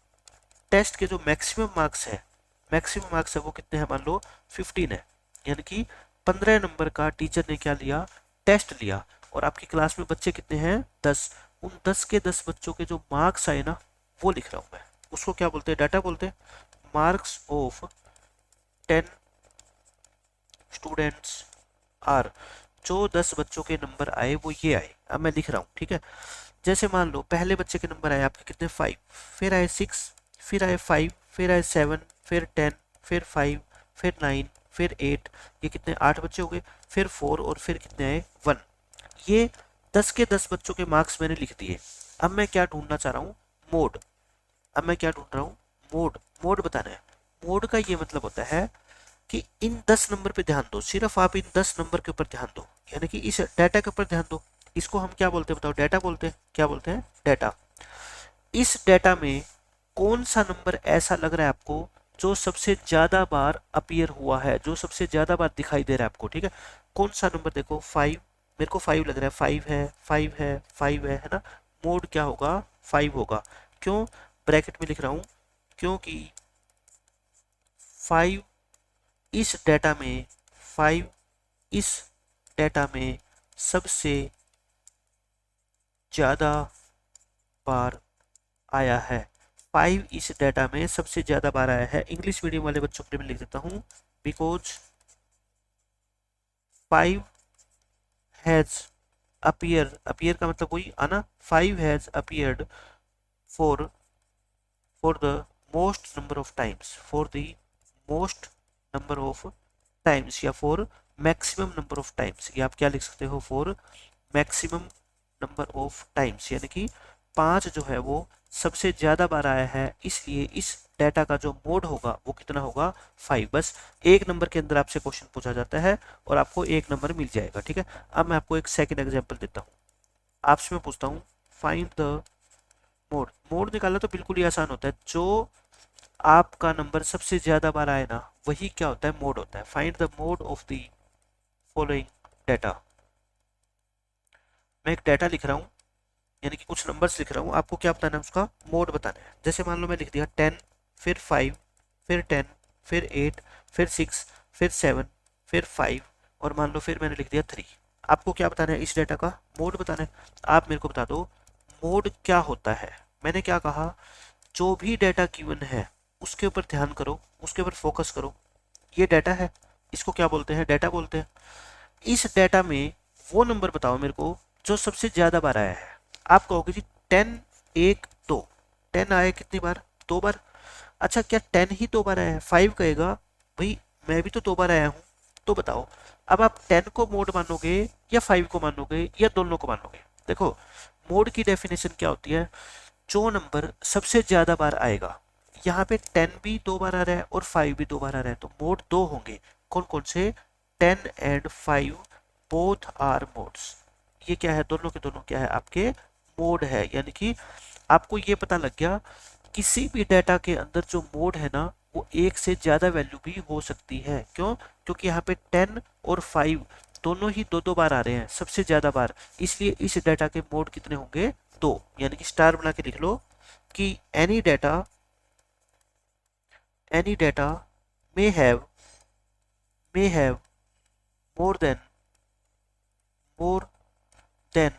टेस्ट के जो मैक्सिमम मार्क्स है, मैक्सिमम मार्क्स है वो कितने हैं, मान लो 15 है। यानी कि 15 नंबर का टीचर ने क्या लिया, टेस्ट लिया। और आपकी क्लास में बच्चे कितने हैं, 10। उन 10 के 10 बच्चों के जो मार्क्स आए ना, वो लिख रहा हूं मैं। उसको क्या बोलते हैं, डाटा बोलते हैं। मार्क्स ऑफ 10 स्टूडेंट्स आर, जो 10 बच्चों के नंबर आए वो ये आए। अब मैं लिख रहा हूँ, ठीक है। जैसे मान लो पहले बच्चे के नंबर आए आपके कितने, 5, फिर आए 6, फिर आए 5, फिर आए 7, फिर 10, फिर 5, फिर 9, फिर 8। ये कितने, 8 बच्चे हो गए। फिर 4 और फिर कितने आए, 1। ये 10 के 10 बच्चों के मार्क्स मैंने लिख दिए। अब मैं क्या ढूंढना चाह रहा हूँ, मोड। अब मैं क्या ढूंढ रहा हूँ, मोड। मोड बताना है। मोड का ये मतलब होता है कि इन 10 नंबर पे ध्यान दो, सिर्फ आप इन 10 नंबर के ऊपर ध्यान दो, यानी कि इस डाटा के ऊपर ध्यान दो। इसको हम क्या बोलते हैं बताओ, डाटा बोलते हैं। क्या बोलते हैं, डाटा। इस डाटा में कौन सा नंबर ऐसा लग रहा है आपको जो सबसे ज्यादा बार अपीयर हुआ है, जो सबसे ज्यादा बार दिखाई दे रहा है आपको, ठीक है। कौन सा नंबर, देखो 5, मेरे को 5 लग रहा है, 5 है, 5 है, 5 है ना। मोड क्या होगा, 5 होगा। क्यों, ब्रैकेट में लिख रहा हूं, क्योंकि 5 इस डाटा में, 5 इस डाटा में सबसे ज्यादा बार आया है। 5 इस डाटा में सबसे ज्यादा बार आया है। इंग्लिश मीडियम वाले बच्चों के लिए मैं लिख देता हूं, बिकॉज 5 हैज अपीयर, अपीयर का मतलब वही आना, 5 has appeared for for the most number of times, for the most number of times, या for maximum number of times. ये आप क्या लिख सकते हो, for maximum number of times, यानी कि 5 जो है वो सबसे ज्यादा बार आया है, इसलिए इस डाटा का जो मोड होगा वो कितना होगा, 5। बस एक नंबर के अंदर आपसे क्वेश्चन पूछा जाता है और आपको एक नंबर मिल जाएगा, ठीक है। अब मैं आपको एक सेकंड एग्जांपल देता हूँ। आपसे मैं पूछता हूँ, फाइंड द मोड। मोड निकालना तो बिल्कुल ही आसान होता है। जो आपका नंबर सबसे ज्यादा बार आए ना, वही क्या होता है, मोड होता है। Find the mode of the following data. मैं एक डाटा लिख रहा हूँ, यानी कि कुछ नंबर्स लिख रहा हूँ, आपको क्या बताना है, उसका मोड बताना है। जैसे मान लो मैं लिख दिया 10, फिर 5, फिर 10, फिर 8, फिर 6, फिर 7, फिर 5, और मान लो फिर मैंने लिख दिया 3। आपको क्या बताना है, इस डाटा का मोड बताना है। आप मेरे को बता दो मोड क्या होता है। मैंने क्या कहा, जो भी डाटा गिवन है उसके ऊपर ध्यान करो, उसके ऊपर फोकस करो। ये डाटा है, इसको क्या बोलते हैं, डाटा बोलते हैं। इस डाटा में वो नंबर बताओ मेरे को जो सबसे ज्यादा बार आया है। आप कहोगे जी 10, 1, 2। 10 आया कितनी बार, 2 बार। अच्छा, क्या 10 ही 2 बार आया है, 5 कहेगा भाई मैं भी तो 2 बार आया हूं। तो बताओ अब आप 10 को मोड मानोगे या 5 को मानोगे या दोनों को मानोगे। देखो मोड की डेफिनेशन क्या होती है, जो नंबर सबसे ज्यादा बार आएगा। यहाँ पे 10 भी 2 बार आ रहा है और 5 भी 2 बार आ रहा है, तो मोड 2 होंगे। कौन कौन से, 10 एंड 5 बोथ आर मोड्स। ये क्या है, दोनों के दोनों क्या है, आपके मोड है। यानी कि आपको ये पता लग गया किसी भी डाटा के अंदर जो मोड है ना, वो एक से ज्यादा वैल्यू भी हो सकती है। क्यों, क्योंकि यहाँ पे 10 और 5 दोनों ही 2-2 बार आ रहे हैं, सबसे ज्यादा बार। इसलिए इस डाटा के मोड कितने होंगे, 2। यानी कि स्टार बना के लिख लो कि any data may have more than more than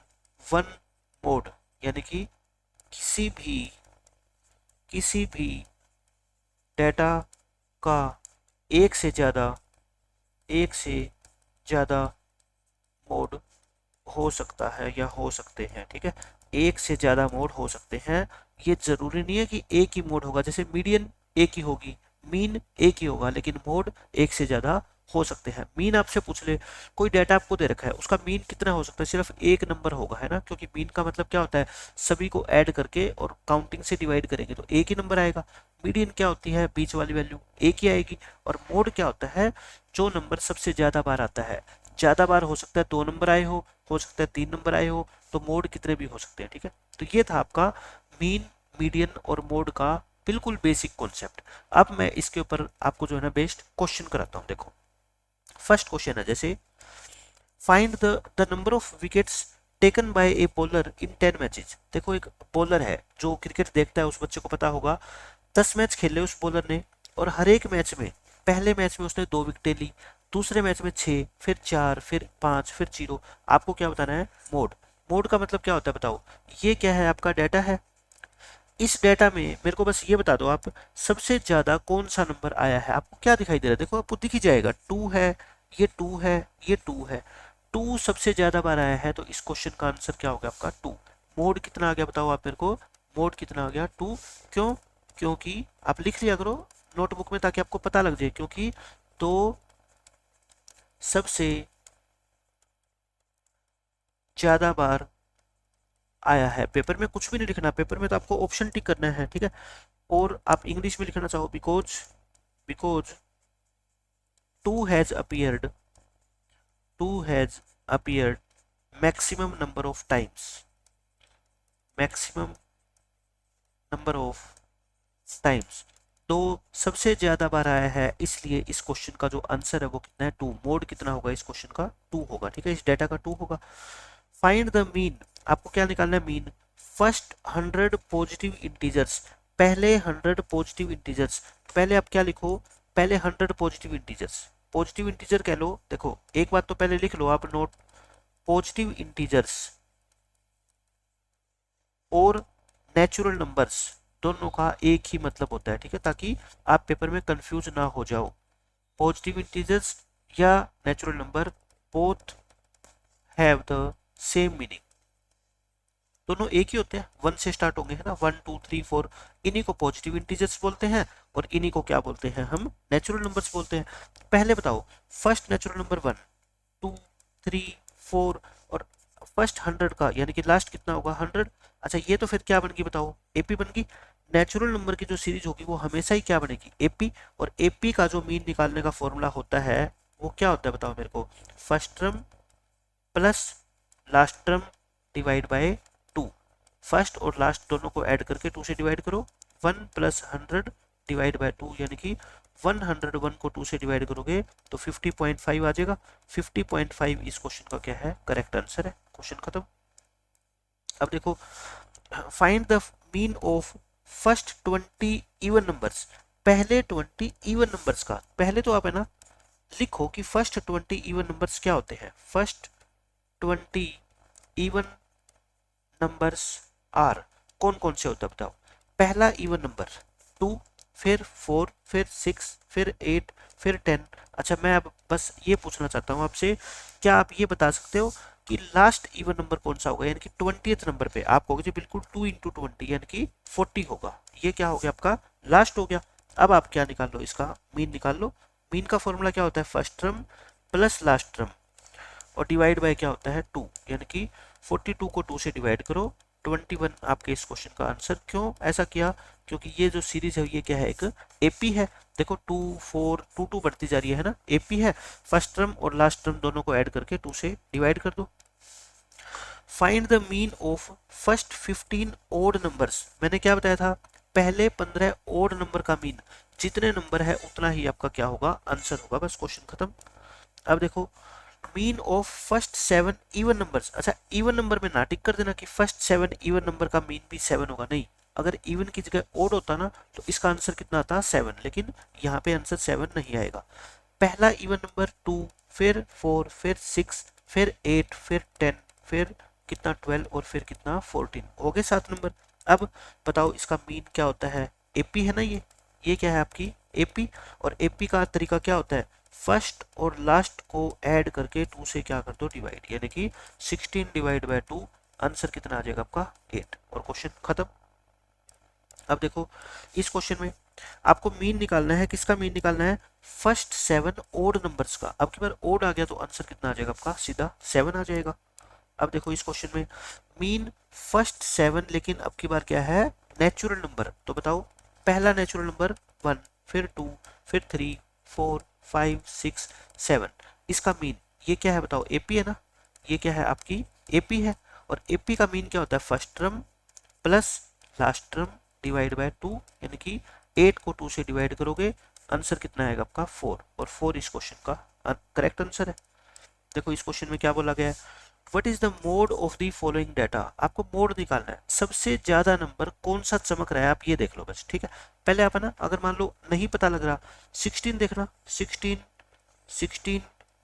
one mode। यानी कि किसी भी डाटा का एक से ज्यादा मोड हो सकता है या हो सकते हैं, ठीक है। एक से ज्यादा मोड हो सकते हैं। ये जरूरी नहीं है कि एक ही मोड होगा, जैसे मीडियन एक ही होगी, मीन एक ही होगा, लेकिन मोड एक से ज्यादा हो सकते हैं। मीन आपसे पूछ ले, कोई डाटा आपको दे रखा है, उसका मीन कितना हो सकता है, सिर्फ एक नंबर होगा, है ना। क्योंकि मीन का मतलब क्या होता है, सभी को ऐड करके और काउंटिंग से डिवाइड करेंगे तो एक ही नंबर आएगा। मीडियन क्या होती है, बीच वाली वैल्यू, एक ही आएगी। और मोड क्या होता है, जो नंबर सबसे ज्यादा बार आता है। ज्यादा बार हो सकता है 2 नंबर आए हो सकता है 3 नंबर आए हो, तो मोड कितने भी हो सकते हैं, ठीक है। तो ये था आपका मीन, मीडियन और मोड का बिल्कुल बेसिक कॉन्सेप्ट। अब मैं इसके ऊपर आपको जो है ना बेस्ड क्वेश्चन कराता हूँ। देखो फर्स्ट क्वेश्चन है जैसे find the number of wickets taken by a bowler in 10 matches. देखो एक बॉलर है जो क्रिकेट देखता है, उस बच्चे को पता होगा 10 मैच खेले उस बॉलर ने, और हर एक मैच में पहले मैच में उसने 2 विकेटें ली, दूसरे मैच में 6, फिर 4, फिर 5, फिर 0। आपको क्या बताना है? मोड। मोड का मतलब क्या होता है बताओ? ये क्या है? आपका डाटा है। इस डेटा में मेरे को बस ये बता दो आप, सबसे ज्यादा कौन सा नंबर आया है? आपको क्या दिखाई दे रहा है? देखो आपको दिख ही जाएगा, 2 है, ये 2 है, ये 2 है। 2 सबसे ज्यादा बार आया है, तो इस क्वेश्चन का आंसर क्या हो गया आपका? 2। मोड कितना आ गया बताओ आप मेरे को? मोड कितना आ गया? 2। क्यों? क्योंकि आप लिख लिया करो नोटबुक में ताकि आपको पता लग जाए, क्योंकि तो सबसे ज्यादा बार आया है। पेपर में कुछ भी नहीं लिखना, पेपर में तो आपको ऑप्शन टिक करना है, ठीक है। और आप इंग्लिश में लिखना चाहो because because 2 has appeared, 2 has appeared maximum number of times, maximum number of times. तो सबसे ज्यादा बार आया है, इसलिए इस क्वेश्चन का जो आंसर है वो कितना है? 2। मोड कितना होगा इस क्वेश्चन का? 2 होगा, ठीक है, इस डेटा का 2 होगा। Find the mean. आपको क्या निकालना है? मीन। फर्स्ट 100 पॉजिटिव इंटीजर्स, पहले 100 पॉजिटिव इंटीजर्स। पहले आप क्या लिखो? पहले 100 पॉजिटिव इंटीजर्स, पॉजिटिव इंटीजर कह लो। देखो एक बात तो पहले लिख लो आप नोट, पॉजिटिव इंटीजर्स और नेचुरल नंबर्स दोनों का एक ही मतलब होता है, ठीक है, ताकि आप पेपर में कंफ्यूज ना हो जाओ। पॉजिटिव इंटीजर्स या natural number both have the same meaning, दोनों एक ही होते हैं, 1 से स्टार्ट होंगे, है ना, 1 2 3 4। इन्हीं को पॉजिटिव इंटीजर्स बोलते हैं और इन्हीं को क्या बोलते हैं? हम नेचुरल नंबर्स बोलते हैं। पहले बताओ, फर्स्ट नेचुरल नंबर 1 2 3 4, और फर्स्ट 100 का यानी कि लास्ट कितना होगा? 100। अच्छा ये तो फिर क्या बन गई बताओ? एपी बन गई। नेचुरल नंबर की जो सीरीज होगी वो हमेशा ही क्या बनेगी? एपी। और एपी का जो मीन निकालने का फॉर्मूला होता है वो क्या होता है बताओ मेरे को? First term plus last term divide by 2। First और लास्ट दोनों को ऐड करके 2 से डिवाइड करो। 1 प्लस 100 डिवाइड बाय 2, यानी कि 101 को 2 से डिवाइड करोगे तो 50.5 आ जाएगा। 50.5 इस क्वेश्चन का क्या है? करेक्ट आंसर है। क्वेश्चन खत्म। अब देखो, find the mean of first 20 even numbers. पहले 20 इवन नंबर्स का, पहले तो आप है ना लिखो कि फर्स्ट 20 इवन नंबर्स क्या होते हैं। फर्स्ट 20 इवन नंबर्स आर, कौन कौन से होते हैं बताओ? पहला इवन नंबर 2, फिर 4, फिर 6, फिर 8, फिर 10। अच्छा मैं अब बस ये पूछना चाहता हूँ आपसे, क्या आप ये बता सकते हो कि लास्ट इवन नंबर कौन सा होगा? यानी कि 20th नंबर पे आप कहोगे बिल्कुल 2 इंटू 20 यानी कि 40 होगा। ये क्या हो गया आपका? लास्ट हो गया। अब आप क्या निकाल लो? इसका मीन निकाल लो। मीन का फॉर्मूला क्या होता है? First term plus last term और डिवाइड बाय क्या होता है? 2, यानी कि 42 को 2 से डिवाइड करो, 21 आपके इस क्वेश्चन का आंसर। क्यों ऐसा किया? क्योंकि ये जो सीरीज है ये क्या है? एक एपी है। देखो 2 4 2 2 बढ़ती जा रही है ना, एपी है। फर्स्ट टर्म और लास्ट टर्म दोनों को ऐड करके 2 से डिवाइड कर दो। Find the mean of first 15 odd numbers. मैंने क्या बताया था? पहले 15 ओड नंबर का मीन, जितने नंबर है उतना ही आपका क्या होगा? आंसर होगा। बस क्वेश्चन खत्म। अब देखो, mean of first 7 even numbers. अच्छा इवन नंबर में ना टिक कर देना कि फर्स्ट 7 इवन नंबर का मीन भी 7 होगा, नहीं। अगर इवन की जगह ओड होता ना तो इसका आंसर कितना आता? 7, लेकिन यहाँ पे आंसर 7 नहीं आएगा। पहला इवन नंबर 2, फिर 4, फिर 6, फिर 8, फिर 10, फिर कितना? 12, और फिर कितना? 14। हो गए 7 नंबर। अब बताओ इसका मीन क्या होता है? एपी है ना ये क्या है आपकी? एपी। और एपी का तरीका क्या होता है? फर्स्ट और लास्ट को ऐड करके 2 से क्या कर दो? डिवाइड, यानी कि 16 डिवाइड बाय 2। आंसर कितना आ जाएगा आपका? 8, और क्वेश्चन खत्म। अब देखो इस क्वेश्चन में आपको मीन निकालना है। किसका मीन निकालना है? फर्स्ट 7 ओड नंबर्स का। अब की बार ओड आ गया तो आंसर कितना आ जाएगा आपका? सीधा 7 आ जाएगा। अब देखो इस क्वेश्चन में मीन फर्स्ट 7, लेकिन अब की बार क्या है? Natural number. तो बताओ, पहला नेचुरल नंबर 1, फिर 2, फिर 3 4 5 6 7। इसका मीन ये क्या है बताओ? एपी है ना, ये क्या है आपकी? एपी है। और एपी का मीन क्या होता है? First term plus last term divide by 2, यानी कि 8 को 2 से डिवाइड करोगे, आंसर कितना आएगा आपका 4, और 4 इस क्वेश्चन का करेक्ट आंसर है। देखो इस क्वेश्चन में क्या बोला गया है, what is the mode of the following data, आपको मोड निकालना है, सबसे ज्यादा नंबर कौन सा चमक रहा है आप ये देख लो बस, ठीक है। पहले आप है ना, अगर मान लो नहीं पता लग रहा, 16 देखना, 16 16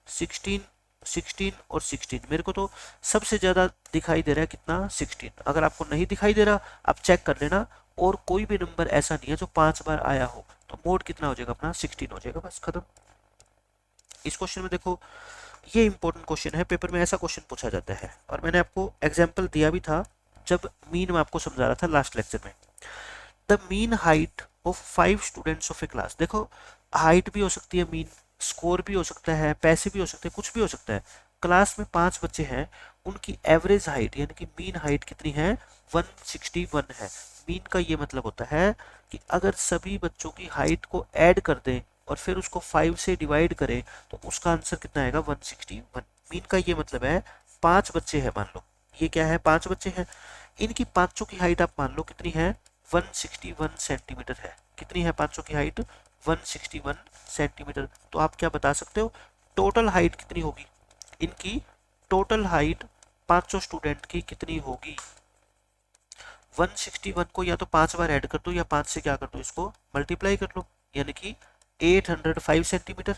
16 16 और 16, मेरे को तो सबसे ज्यादा दिखाई दे रहा है कितना 16, अगर आपको नहीं दिखाई दे रहा आप चेक कर लेना, और कोई भी नंबर ऐसा नहीं है जो 5 बार आया हो, तो मोड कितना हो जाएगा अपना 16 हो जाएगा, बस खत्म। इस क्वेश्चन में देखो, ये इंपॉर्टेंट क्वेश्चन है, पेपर में ऐसा क्वेश्चन पूछा जाता है, और मैंने आपको एग्जाम्पल दिया भी था जब मीन में आपको समझा रहा था लास्ट लेक्चर में। The mean height of 5 students of A class, देखो हाइट भी हो सकती है मीन, स्कोर भी हो सकता है, पैसे भी हो सकते हैं, कुछ भी हो सकता है। क्लास में 5 बच्चे हैं, उनकी एवरेज हाइट यानी कि मीन हाइट कितनी है, 161 है। मीन का ये मतलब होता है कि अगर सभी बच्चों की हाइट को ऐड कर दें और फिर उसको 5 से डिवाइड करें तो उसका आंसर कितना आएगा 161। मीन का ये मतलब है 5 बच्चे हैं, मान लो ये क्या है 5 बच्चे हैं, इनकी पांचों की हाइट आप मान लो कितनी है 161 सेंटीमीटर है। कितनी है पांचों की हाइट 161 सेंटीमीटर। तो आप क्या बता सकते हो टोटल हाइट कितनी होगी, इनकी टोटल हाइट पांचों स्टूडेंट की कितनी होगी। 161 को या तो 5 बार ऐड कर दो या 5 से क्या कर दो इसको मल्टीप्लाई कर लो, यानी कि 805 सेंटीमीटर।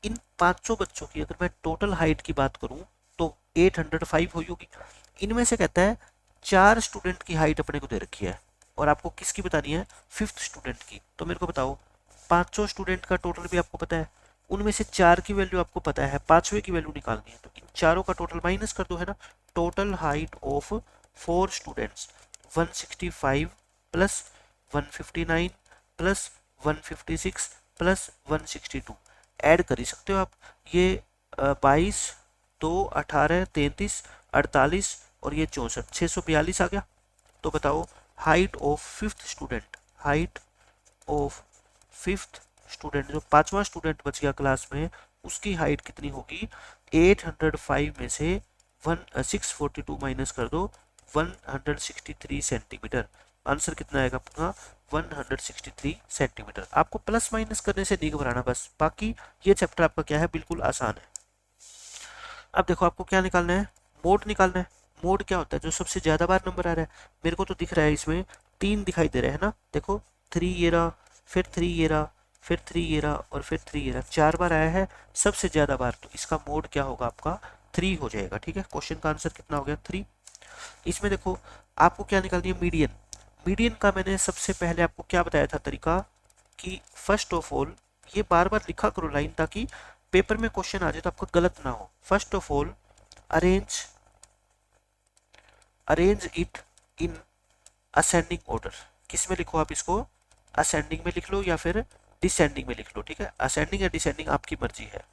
इन पांचों बच्चों की अगर मैं टोटल हाइट की बात करूं तो 805 होगी। इनमें से कहता है 4 स्टूडेंट की हाइट अपने को दे रखी है और आपको किसकी बतानी है 5th स्टूडेंट की। तो मेरे को बताओ पांचों स्टूडेंट का टोटल भी आपको पता है, उनमें से 4 की वैल्यू आपको पता है, पांचवें की वैल्यू निकालनी है, तो इन चारों का टोटल माइनस कर दो, है ना। Total height of 4 students 165 plus 159 plus 156 plus 162 add कर ही सकते हो आप। ये 22 2 18 33 48 और ये 64 642 आ गया। तो बताओ height of 5th student, height of 5th student जो पांचवा स्टूडेंट बच गया क्लास में, उसकी हाइट कितनी होगी 805 में से 642 माइनस कर दो 163 सेंटीमीटर। आंसर कितना आएगा आपका 163 सेंटीमीटर। आपको प्लस माइनस करने से नहीं घबराना बस, बाकी ये चैप्टर आपका क्या है बिल्कुल आसान है। अब देखो आपको क्या निकालना है मोड निकालना है। मोड क्या होता है जो सबसे ज्यादा बार नंबर आ रहा है, मेरे को तो दिख रहा है इसमें 3 दिखाई दे रहा है ना, देखो 3 ये रहा, फिर 3 ये रहा, फिर 3 ये रहा और फिर 3 ये रहा, 4 बार आया है सबसे ज्यादा बार, तो इसका मोड क्या होगा आपका 3 हो जाएगा। ठीक है, क्वेश्चन का आंसर कितना हो गया 3। इसमें देखो आपको क्या निकालनी है मीडियन। मीडियन का मैंने सबसे पहले आपको क्या बताया था तरीका कि फर्स्ट ऑफ ऑल ये बार बार लिखा करो लाइन, ताकि पेपर में क्वेश्चन आ जाए तो आपका गलत ना हो। First of all arrange arrange it in ascending order. किस में लिखो आप इसको, असेंडिंग में लिख लो या फिर डिसेंडिंग में लिख लो। ठीक है, असेंडिंग या डिसेंडिंग आपकी मर्जी है,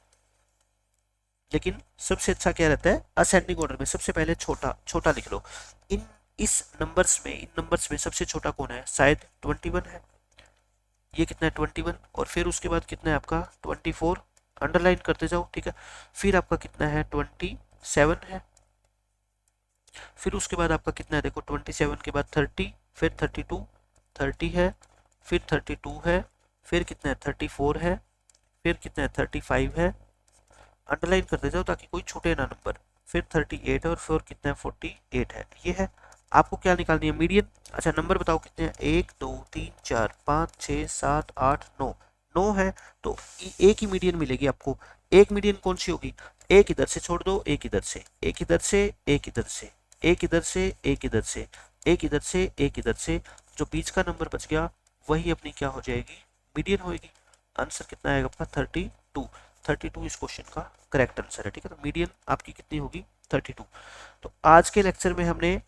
लेकिन सबसे अच्छा क्या रहता है असेंडिंग ऑर्डर में सबसे पहले छोटा छोटा लिख लो। इन इन नंबर्स में सबसे छोटा कौन है, शायद 21 है। ये कितना है 21, और फिर उसके बाद कितना है आपका 24, अंडरलाइन करते जाओ। ठीक है, फिर आपका कितना है 27 है, फिर उसके बाद आपका कितना है देखो 27 के बाद 30, फिर 32, 30 है, फिर 32 है, फिर कितना है 34 है, फिर कितना है 35 है, अंडरलाइन करते जाओ ताकि कोई छूटे ना नंबर, फिर 38 है और फिर कितना है 48 है। ये है आपको क्या निकालनी है मीडियन। अच्छा नंबर बताओ कितने हैं 1 2 3 4 5 6 7 8 9, 9 है तो एक ही मीडियन मिलेगी आपको। एक मीडियन कौन सी होगी, एक इधर से छोड़ दो, एक इधर से, एक इधर से, एक इधर से, एक इधर से, एक इधर से, एक इधर से, एक इधर से, जो बीच का नंबर बच गया वही अपनी क्या हो जाएगी मीडियन होगी। आंसर कितना आएगा आपका 32। 32 इस क्वेश्चन का करेक्ट आंसर है। ठीक है, तो मीडियन आपकी कितनी होगी 32। तो आज के लेक्चर में हमने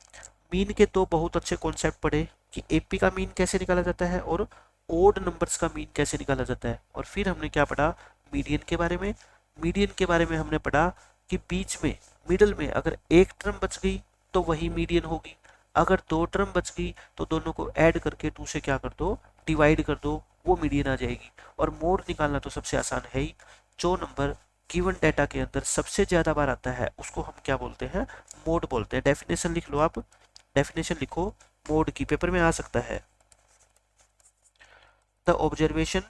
मीन के दो बहुत अच्छे कॉन्सेप्ट पढ़े कि एपी का मीन कैसे निकाला जाता है और ओड नंबर्स का मीन कैसे निकाला जाता है, और फिर हमने क्या पढ़ा मीडियन के बारे में। मीडियन के बारे में हमने पढ़ा कि बीच में मिडल में अगर एक टर्म बच गई तो वही मीडियन होगी, अगर 2 टर्म बच गई तो दोनों को ऐड करके 2 से क्या कर दो डिवाइड कर दो, वो मीडियन आ जाएगी। और मोड निकालना तो सबसे आसान है ही, जो नंबर गिवन डेटा के अंदर सबसे ज्यादा बार आता है उसको हम क्या बोलते हैं मोड बोलते हैं। डेफिनेशन लिख लो आप, डेफिनेशन लिखो मोड की, पेपर में आ सकता है। The observation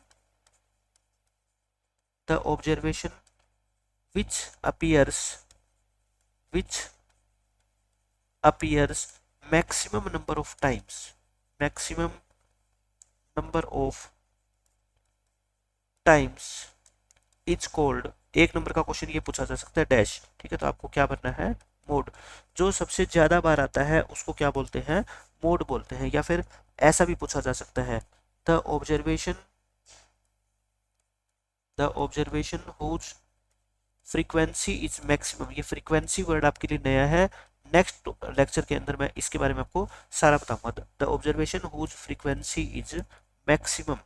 which appears maximum number of times, maximum number of times is called, एक नंबर का क्वेश्चन ये पूछा जा सकता है डैश, ठीक है, तो आपको क्या बनना है, मोड। जो सबसे ज्यादा बार आता है उसको क्या बोलते हैं, मोड बोलते हैं। या फिर ऐसा भी पूछा जा सकता है, the observation whose frequency is maximum. ये फ्रीक्वेंसी वर्ड आपके लिए नया है, नेक्स्ट लेक्चर के अंदर मैं इसके बारे में आपको सारा बताऊंगा। The observation whose frequency is maximum,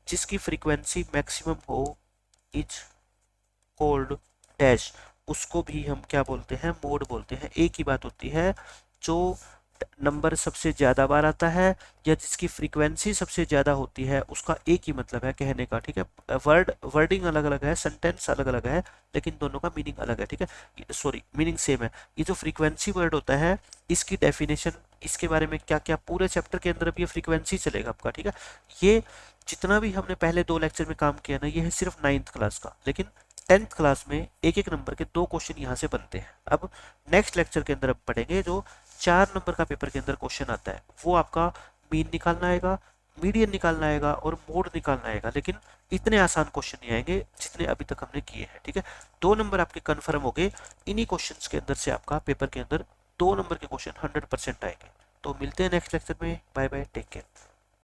जिसकी फ्रीक्वेंसी मैक्सिमम हो, इज कॉल्ड डैश, उसको भी हम क्या बोलते हैं, मोड बोलते हैं। एक ही बात होती है, जो नंबर सबसे ज्यादा बार आता है या जिसकी फ्रीक्वेंसी सबसे ज्यादा होती है उसका एक ही मतलब है कहने का, ठीक है। वर्डिंग अलग अलग है, सेंटेंस अलग अलग है, लेकिन दोनों का मीनिंग अलग है, ठीक है, सॉरी मीनिंग सेम है। ये जो फ्रीक्वेंसी वर्ड होता है इसकी डेफिनेशन, इसके बारे में क्या क्या पूरे चैप्टर के अंदर भी ये फ्रीक्वेंसी चलेगा आपका, ठीक है। ये जितना भी हमने पहले 2 लेक्चर में काम किया ना, ये है सिर्फ 9th क्लास का, लेकिन 10th क्लास में एक एक नंबर के 2 क्वेश्चन यहाँ से बनते हैं। अब नेक्स्ट लेक्चर के अंदर अब पढ़ेंगे जो 4 नंबर का पेपर के अंदर क्वेश्चन आता है, वो आपका मीन निकालना आएगा, मीडियन निकालना आएगा और मोड निकालना आएगा, लेकिन इतने आसान क्वेश्चन नहीं आएंगे जितने अभी तक हमने किए हैं, ठीक है। 2 नंबर आपके कंफर्म हो गए, इन्हीं क्वेश्चंस के अंदर से आपका पेपर के अंदर 2 नंबर के क्वेश्चन 100% आएंगे। तो मिलते हैं नेक्स्ट लेक्चर में, बाय बाय, टेक केयर।